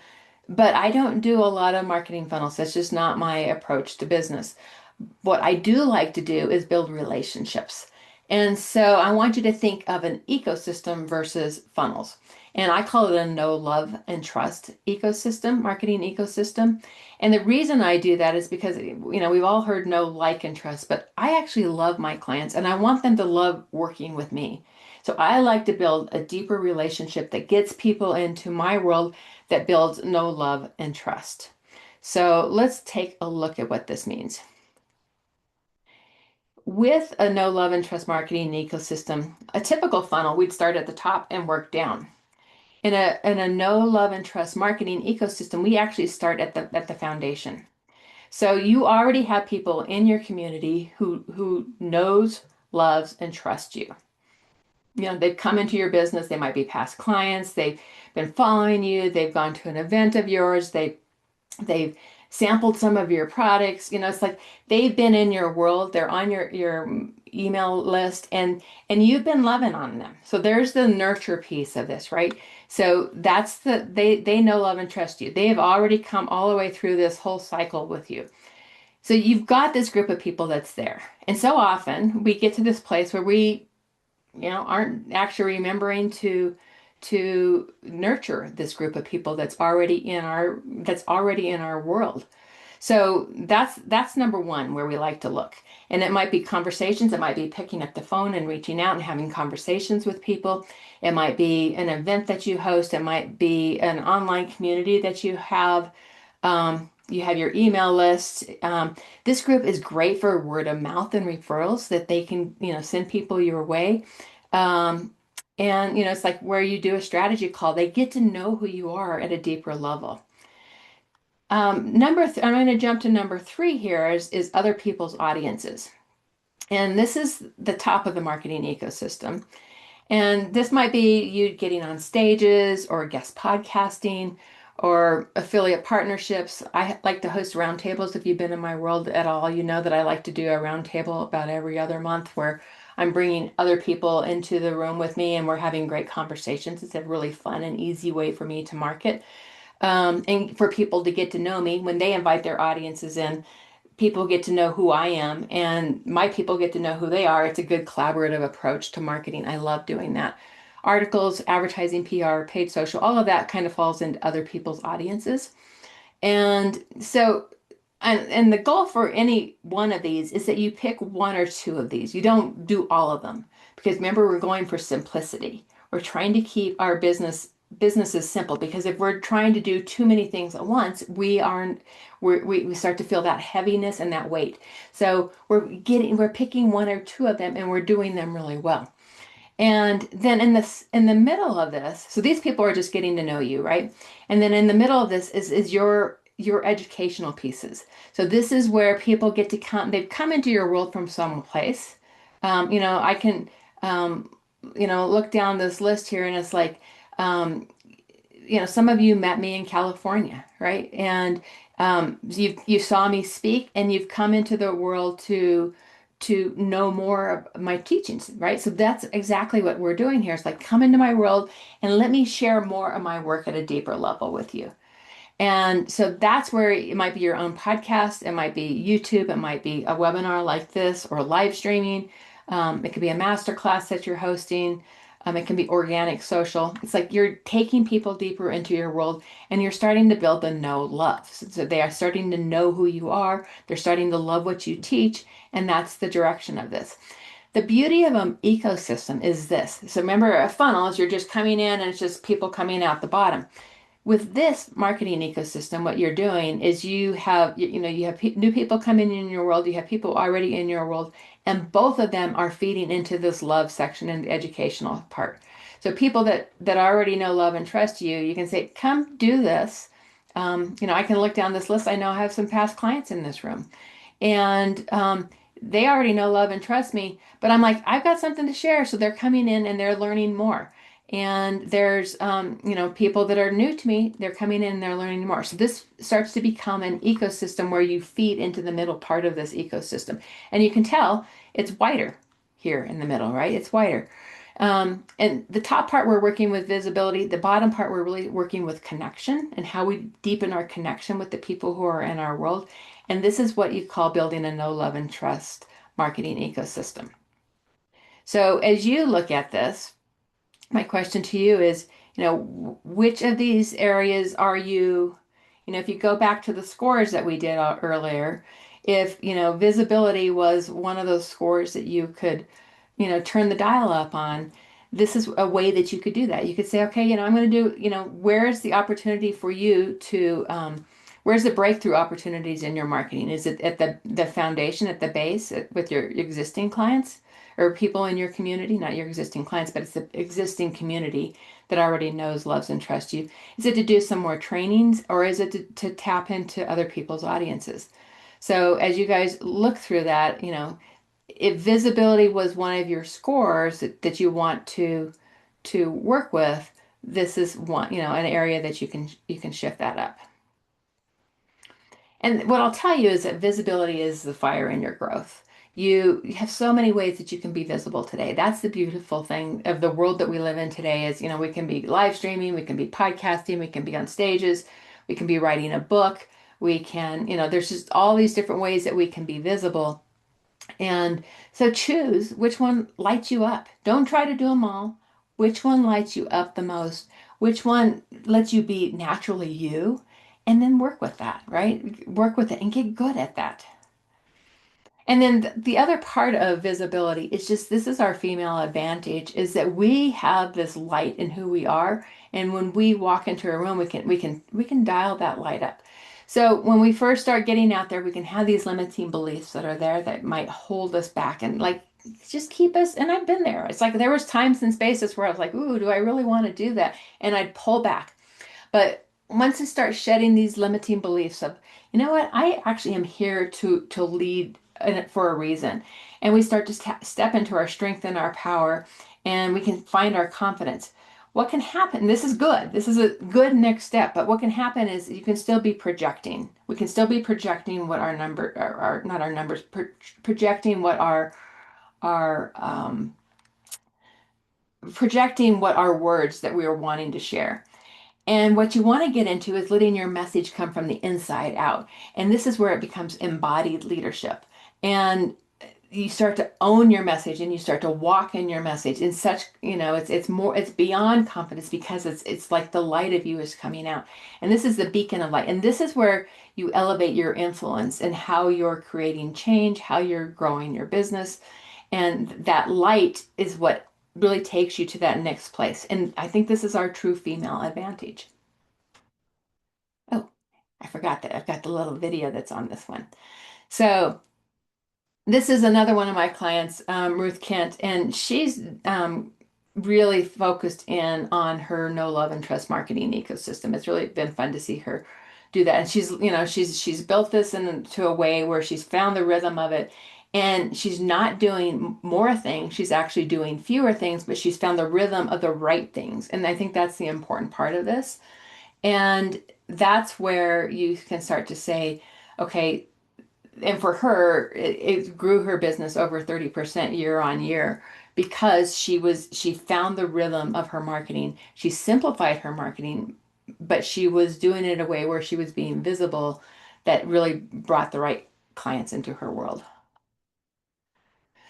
but I don't do a lot of marketing funnels. That's just not my approach to business. What I do like to do is build relationships. And so I want you to think of an ecosystem versus funnels. And I call it a know, love, and trust ecosystem, marketing ecosystem. And the reason I do that is because, we've all heard know, like, and trust, but I actually love my clients and I want them to love working with me. So I like to build a deeper relationship that gets people into my world that builds know, love, and trust. So let's take a look at what this means. With a no love and trust marketing ecosystem, a typical funnel, we'd start at the top and work down. In a no love and trust marketing ecosystem, we actually start at the foundation. So you already have people in your community who knows, loves, and trusts you. They've come into your business, they might be past clients, they've been following you, they've gone to an event of yours, they've sampled some of your products. It's like they've been in your world, they're on your email list, and you've been loving on them. So there's the nurture piece of this, right? So that's they know, love, and trust you. They have already come all the way through this whole cycle with you. So you've got this group of people that's there. And so often we get to this place where we aren't actually remembering to nurture this group of people that's already in our world. So that's number one where we like to look. And it might be conversations, it might be picking up the phone and reaching out and having conversations with people. It might be an event that you host, it might be an online community that you have your email list. This group is great for word of mouth and referrals that they can, send people your way. Um, and it's like where you do a strategy call, they get to know who you are at a deeper level. I'm going to jump to number three here is other people's audiences. And this is the top of the marketing ecosystem. And this might be you getting on stages or guest podcasting or affiliate partnerships. I like to host roundtables. If you've been in my world at all, you know that I like to do a roundtable about every other month where I'm bringing other people into the room with me and we're having great conversations. It's a really fun and easy way for me to market and for people to get to know me when they invite their audiences in. People get to know who I am and my people get to know who they are. It's a good collaborative approach to marketing. I love doing that. Articles, advertising, PR, paid social, all of that kind of falls into other people's audiences. And so, and the goal for any one of these is that you pick one or two of these. You don't do all of them because remember, we're going for simplicity. We're trying to keep our businesses simple because if we're trying to do too many things at once, we start to feel that heaviness and that weight. So we're picking one or two of them and we're doing them really well. And then in the middle of this, so these people are just getting to know you, right? And then in the middle of this is your educational pieces. So this is where people get to they've come into your world from some place. I can look down this list here and it's like some of you met me in California, right? And You saw me speak, and you've come into the world to know more of my teachings, right? So that's exactly what we're doing here. It's like come into my world and let me share more of my work at a deeper level with you. And so that's where it might be your own podcast, it might be YouTube, it might be a webinar like this or live streaming. It could be a master class that you're hosting. It can be organic social. It's like you're taking people deeper into your world and you're starting to build the know love. So they are starting to know who you are. They're starting to love what you teach. And that's the direction of this. The beauty of an ecosystem is this. So remember, a funnel is you're just coming in and it's just people coming out the bottom. With this marketing ecosystem, what you're doing is you have new people coming in your world, you have people already in your world, and both of them are feeding into this love section and the educational part. So people that already know, love, and trust you, you can say, "Come do this." I can look down this list. I know I have some past clients in this room, and they already know, love, and trust me. But I'm like, I've got something to share, so they're coming in and they're learning more. And there's, people that are new to me, they're coming in and they're learning more. So this starts to become an ecosystem where you feed into the middle part of this ecosystem. And you can tell it's wider here in the middle, right? It's wider. And the top part, we're working with visibility. The bottom part, we're really working with connection and how we deepen our connection with the people who are in our world. And this is what you call building a know, love, and trust marketing ecosystem. So as you look at this, my question to you is, which of these areas are you, if you go back to the scores that we did earlier, if, visibility was one of those scores that you could, turn the dial up on, this is a way that you could do that. You could say, okay, I'm going to do, where's the opportunity for you to, where's the breakthrough opportunities in your marketing? Is it at the foundation, at the base, with your existing clients? Or people in your community, not your existing clients, but it's the existing community that already knows, loves, and trusts you. Is it to do some more trainings or is it to tap into other people's audiences? So as you guys look through that, if visibility was one of your scores that you want to work with, this is one, an area that you can shift that up. And what I'll tell you is that visibility is the fire in your growth. You have so many ways that you can be visible today. That's the beautiful thing of the world that we live in today is, we can be live streaming, we can be podcasting, we can be on stages, we can be writing a book, we can, there's just all these different ways that we can be visible. And so choose which one lights you up. Don't try to do them all. Which one lights you up the most? Which one lets you be naturally you? And then work with that, right? Work with it and get good at that. And then the other part of visibility is just this is our female advantage is that we have this light in who we are. And when we walk into a room, we can dial that light up. So when we first start getting out there, we can have these limiting beliefs that are there that might hold us back and like just keep us. And I've been there. It's like there was times and spaces where I was like, ooh, do I really want to do that? And I'd pull back. But once I start shedding these limiting beliefs of, you know what, I actually am here to lead in it for a reason, and we start to step into our strength and our power, and we can find our confidence. What can happen? This is good. This is a good next step. But what can happen is you can still be projecting. We can still be projecting what our number, our not our numbers, projecting what our projecting what our words that we are wanting to share. And what you want to get into is letting your message come from the inside out. And this is where it becomes embodied leadership. And you start to own your message and you start to walk in your message in such, it's beyond confidence because it's like the light of you is coming out. And this is the beacon of light. And this is where you elevate your influence and how you're creating change, how you're growing your business. And that light is what really takes you to that next place. And I think this is our true female advantage. Oh, I forgot that I've got the little video that's on this one. So this is another one of my clients, Ruth Kent, and she's really focused in on her no love and trust marketing ecosystem. It's really been fun to see her do that. And she's built this into a way where she's found the rhythm of it. And she's not doing more things. She's actually doing fewer things, but she's found the rhythm of the right things. And I think that's the important part of this. And that's where you can start to say, okay, and for her, it grew her business over 30% year on year because she found the rhythm of her marketing. She simplified her marketing, but she was doing it in a way where she was being visible that really brought the right clients into her world.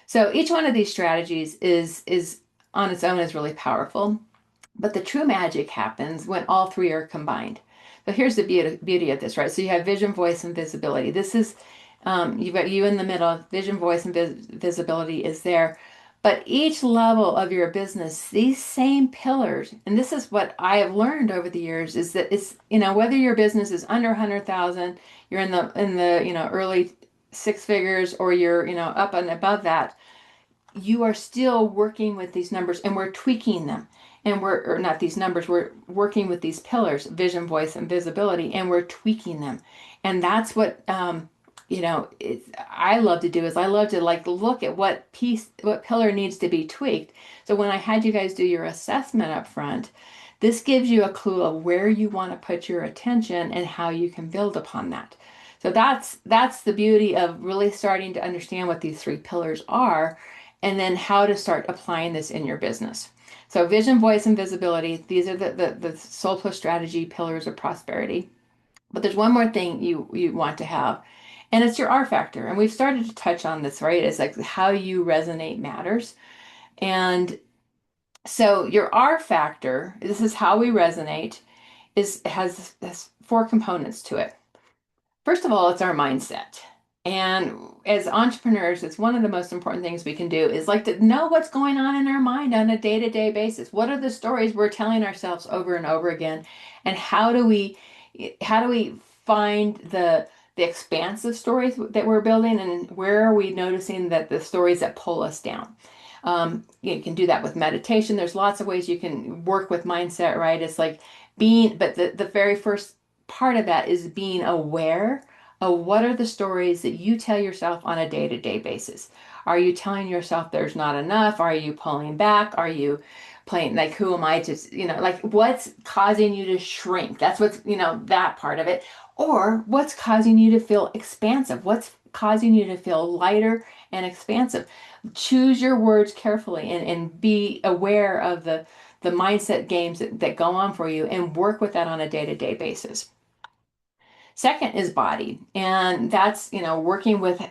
So each one of these strategies is on its own is really powerful. But the true magic happens when all three are combined. So here's the beauty of this, right? So you have vision, voice, and visibility. This is, you've got you in the middle. Vision, voice, and visibility is there. But each level of your business, these same pillars, and this is what I have learned over the years, is that it's, whether your business is under 100,000, you're in the, early six figures, or you're, up and above that, you are still working with these numbers and we're tweaking them. And we're, or not these numbers, we're working with these pillars, vision, voice, and visibility, and we're tweaking them. And that's what, I love to do is I love to like look at what pillar needs to be tweaked. So when I had you guys do your assessment up front, this gives you a clue of where you want to put your attention and how you can build upon that. So that's the beauty of really starting to understand what these three pillars are and then how to start applying this in your business. So vision, voice, and visibility, these are the soul plus strategy pillars of prosperity. But there's one more thing you want to have, and it's your R factor. And we've started to touch on this, right? It's like how you resonate matters. And so your R factor, this is how we resonate, has four components to it. First of all, it's our mindset. And as entrepreneurs, it's one of the most important things we can do is like to know what's going on in our mind on a day-to-day basis. What are the stories we're telling ourselves over and over again? And how do we find the expansive stories that we're building and where are we noticing that the stories that pull us down? You can do that with meditation. There's lots of ways you can work with mindset, right? It's like but the very first part of that is being aware of what are the stories that you tell yourself on a day-to-day basis. Are you telling yourself there's not enough? Are you pulling back? Are you playing like who am I to, like what's causing you to shrink? That's what's, that part of it. Or what's causing you to feel expansive? What's causing you to feel lighter and expansive? Choose your words carefully and be aware of the mindset games that go on for you and work with that on a day-to-day basis. Second is body, and that's, working with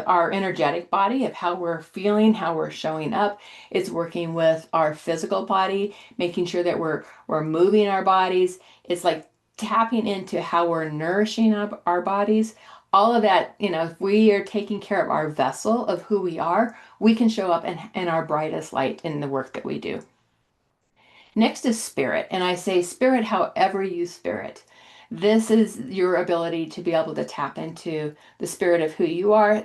our energetic body of how we're feeling, how we're showing up. It's working with our physical body, making sure that we're moving our bodies. It's like tapping into how we're nourishing our bodies. All of that, if we are taking care of our vessel of who we are, we can show up in our brightest light in the work that we do. Next is spirit, and I say spirit however you spirit. This is your ability to be able to tap into the spirit of who you are,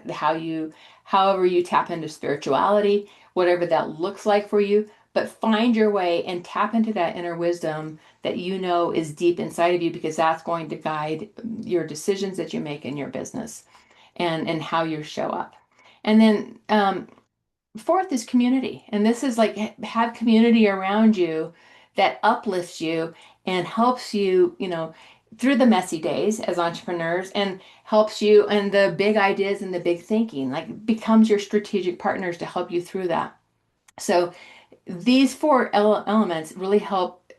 however you tap into spirituality, whatever that looks like for you, but find your way and tap into that inner wisdom that you know is deep inside of you because that's going to guide your decisions that you make in your business and how you show up. And then fourth is community. And this is like have community around you that uplifts you and helps you, through the messy days as entrepreneurs and helps you and the big ideas and the big thinking, like becomes your strategic partners to help you through that. So these four elements really help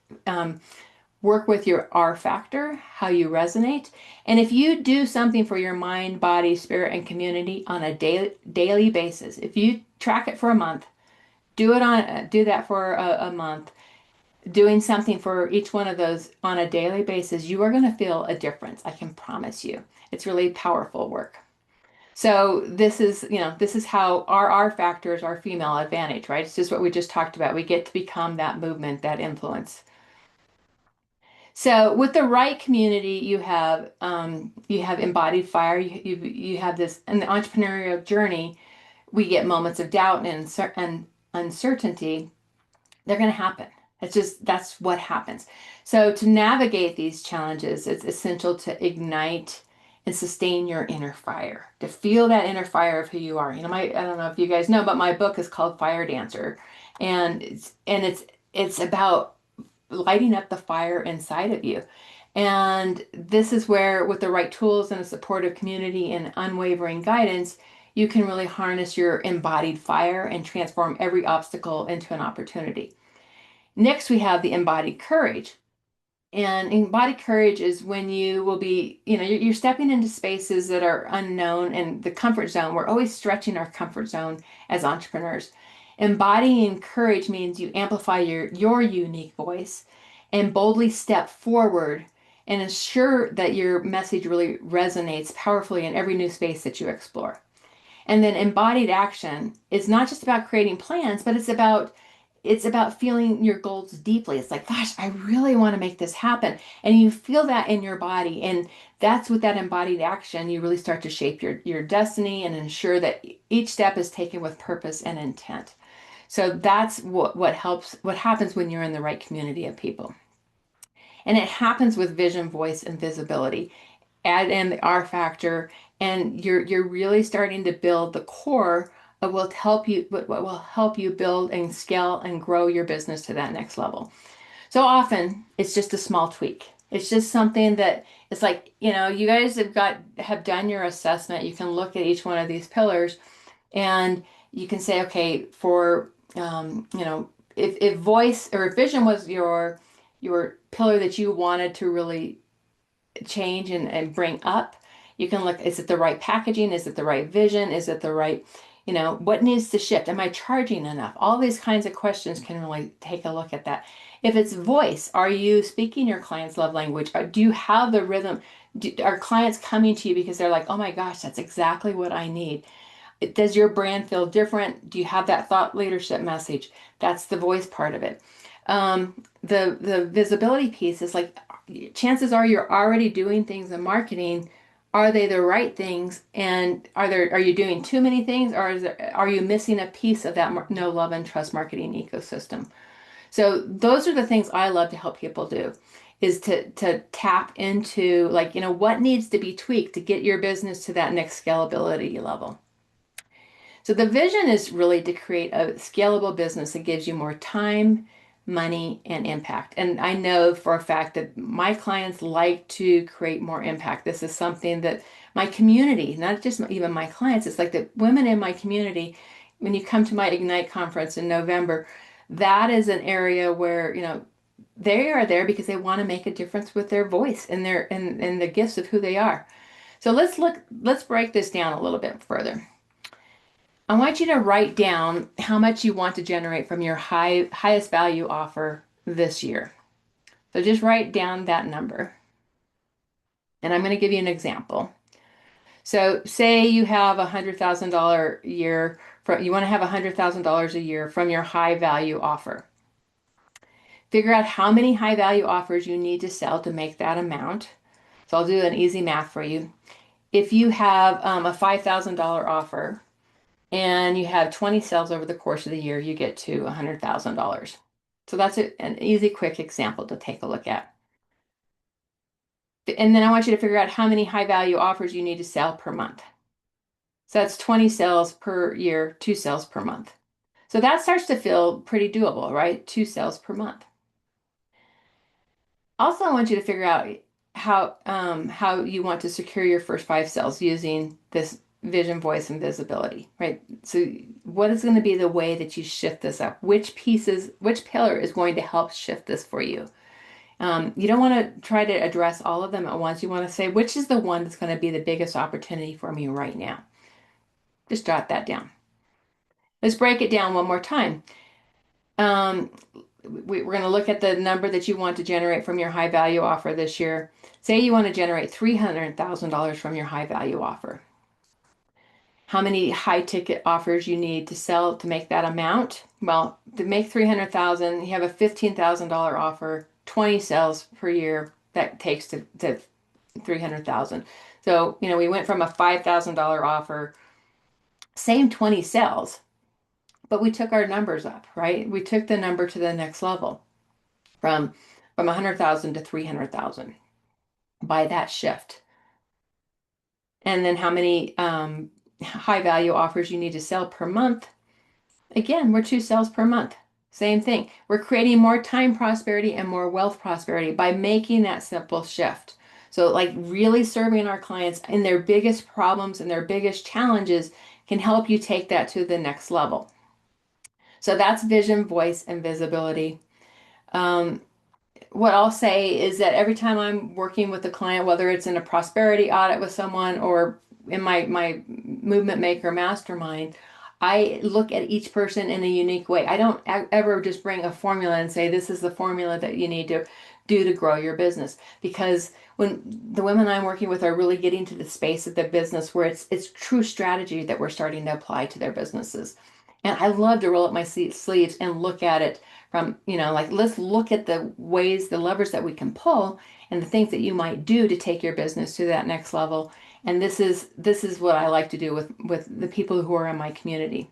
work with your R factor, how you resonate. And if you do something for your mind, body, spirit, and community on a daily basis, if you track it for a month, do that for a month, doing something for each one of those on a daily basis, you are going to feel a difference. I can promise you. It's really powerful work. So this is how our R factor is our female advantage, right? It's just what we just talked about. We get to become that movement, that influence. So with the right community, you have embodied fire. You have this in the entrepreneurial journey. We get moments of doubt and uncertainty. They're going to happen. That's what happens. So to navigate these challenges, it's essential to ignite and sustain your inner fire. To feel that inner fire of who you are. I don't know if you guys know, but my book is called Fire Dancer, and it's about lighting up the fire inside of you. And this is where, with the right tools and a supportive community and unwavering guidance, you can really harness your embodied fire and transform every obstacle into an opportunity. Next, we have the embodied courage. And embodied courage is when you will be, you're stepping into spaces that are unknown and the comfort zone. We're always stretching our comfort zone as entrepreneurs. Embodying courage means you amplify your unique voice and boldly step forward and ensure that your message really resonates powerfully in every new space that you explore. And then embodied action is not just about creating plans, but it's about feeling your goals deeply. It's like, gosh, I really want to make this happen. And you feel that in your body. And that's with that embodied action, you really start to shape your destiny and ensure that each step is taken with purpose and intent. So that's what happens when you're in the right community of people. And it happens with vision, voice, and visibility. Add in the R factor, and you're really starting to build the core of what will help you build and scale and grow your business to that next level. So often it's just a small tweak. It's just something that it's like, you guys have done your assessment. You can look at each one of these pillars and you can say, okay, for if voice or if vision was your pillar that you wanted to really change and bring up. You can look, is it the right packaging? Is it the right vision? Is it the right, what needs to shift? Am I charging enough? All these kinds of questions can really take a look at that. If it's voice, are you speaking your client's love language? Do you have the rhythm? Are clients coming to you because they're like, oh my gosh, that's exactly what I need? Does your brand feel different? Do you have that thought leadership message? That's the voice part of it. The visibility piece is like chances are you're already doing things in marketing. Are they the right things? And are you doing too many things, or are you missing a piece of that no love and trust marketing ecosystem? So those are the things I love to help people do is to tap into like, what needs to be tweaked to get your business to that next scalability level. So the vision is really to create a scalable business that gives you more time, money, and impact. And I know for a fact that my clients like to create more impact. This is something that my community, not just even my clients, it's like the women in my community, when you come to my Ignite conference in November, that is an area where, they are there because they want to make a difference with their voice and and the gifts of who they are. So let's break this down a little bit further. I want you to write down how much you want to generate from your highest value offer this year. So just write down that number. And I'm going to give you an example. So say you have $100,000 a year you want to have $100,000 a year from your high value offer. Figure out how many high value offers you need to sell to make that amount. So I'll do an easy math for you. If you have a $5,000 offer, and you have 20 sales over the course of the year, you get to $100,000. So that's an easy, quick example to take a look at. And then I want you to figure out how many high value offers you need to sell per month. So that's 20 sales per year, 2 sales per month. So that starts to feel pretty doable, right? 2 sales per month. Also, I want you to figure out how you want to secure your first 5 sales using this vision, voice, and visibility, right? So, what is going to be the way that you shift this up? Which pillar is going to help shift this for you? You don't want to try to address all of them at once. You want to say, which is the one that's going to be the biggest opportunity for me right now? Just jot that down. Let's break it down one more time. Um, we're going to look at the number that you want to generate from your high value offer this year. Say you want to generate $300,000 from your high value offer. How many high ticket offers you need to sell to make that amount? Well, to make 300,000, you have a $15,000 offer, 20 sales per year that takes to 300,000. So, we went from a $5,000 offer, same 20 sales, but we took our numbers up, right? We took the number to the next level from 100,000 to 300,000 by that shift. And then how many high value offers you need to sell per month? Again, we're 2 sales per month. Same thing. We're creating more time prosperity and more wealth prosperity by making that simple shift. So, like, really serving our clients in their biggest problems and their biggest challenges can help you take that to the next level. So, that's vision, voice, and visibility. Um, what I'll say is that every time I'm working with a client, whether it's in a prosperity audit with someone or in my movement maker mastermind, I look at each person in a unique way. I don't ever just bring a formula and say this is the formula that you need to do to grow your business, because when the women I'm working with are really getting to the space of the business where it's true strategy that we're starting to apply to their businesses. And I love to roll up my sleeves and look at it from, like, let's look at the ways, the levers that we can pull and the things that you might do to take your business to that next level. And this is what I like to do with the people who are in my community.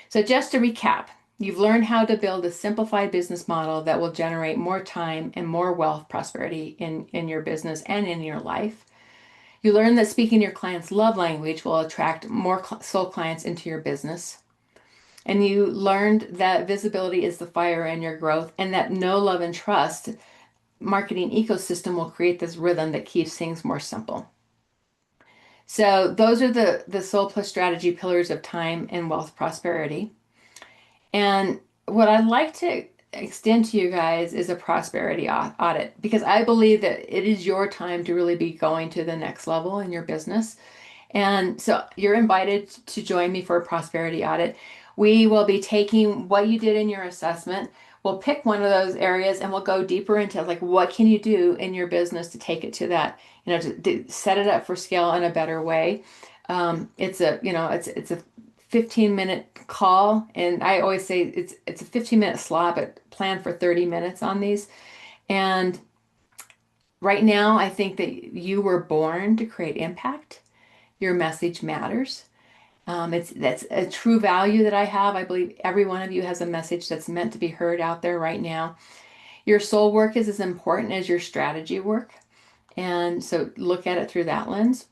So just to recap, you've learned how to build a simplified business model that will generate more time and more wealth prosperity in your business and in your life. You learned that speaking your client's love language will attract more soul clients into your business. And you learned that visibility is the fire in your growth, and that know, love, and trust marketing ecosystem will create this rhythm that keeps things more simple. So those are the Soul Plus strategy pillars of time and wealth prosperity. And what I'd like to extend to you guys is a prosperity audit, because I believe that it is your time to really be going to the next level in your business. And so you're invited to join me for a prosperity audit. We will be taking what you did in your assessment. We'll pick one of those areas and we'll go deeper into, like, what can you do in your business to take it to that, to set it up for scale in a better way. It's a 15-minute call, and I always say it's a 15-minute slot, but plan for 30 minutes on these. And right now, I think that you were born to create impact. Your message matters. That's a true value that I have. I believe every one of you has a message that's meant to be heard out there right now. Your soul work is as important as your strategy work. And so look at it through that lens.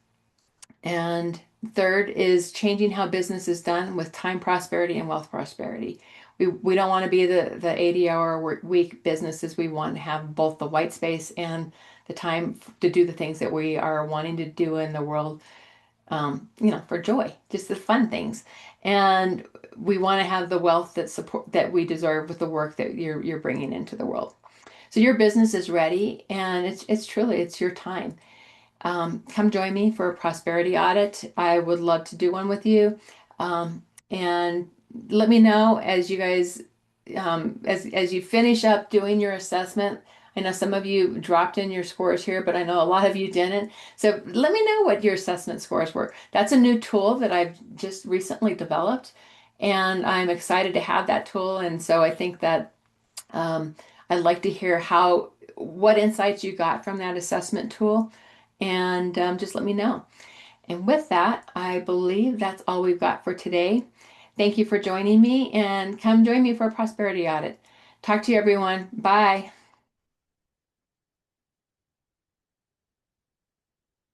And third is changing how business is done with time prosperity and wealth prosperity. We don't want to be the 80-hour week businesses. We want to have both the white space and the time to do the things that we are wanting to do in the world, for joy, just the fun things. And we want to have the wealth that we deserve with the work that you're bringing into the world. So your business is ready, and it's truly, it's your time. Come join me for a prosperity audit. I would love to do one with you. And let me know as you guys, as you finish up doing your assessment. I know some of you dropped in your scores here, but I know a lot of you didn't. So let me know what your assessment scores were. That's a new tool that I've just recently developed, and I'm excited to have that tool. And so I think that I'd like to hear what insights you got from that assessment tool, and just let me know. And with that, I believe that's all we've got for today. Thank you for joining me, and come join me for a prosperity audit. Talk to you, everyone. Bye.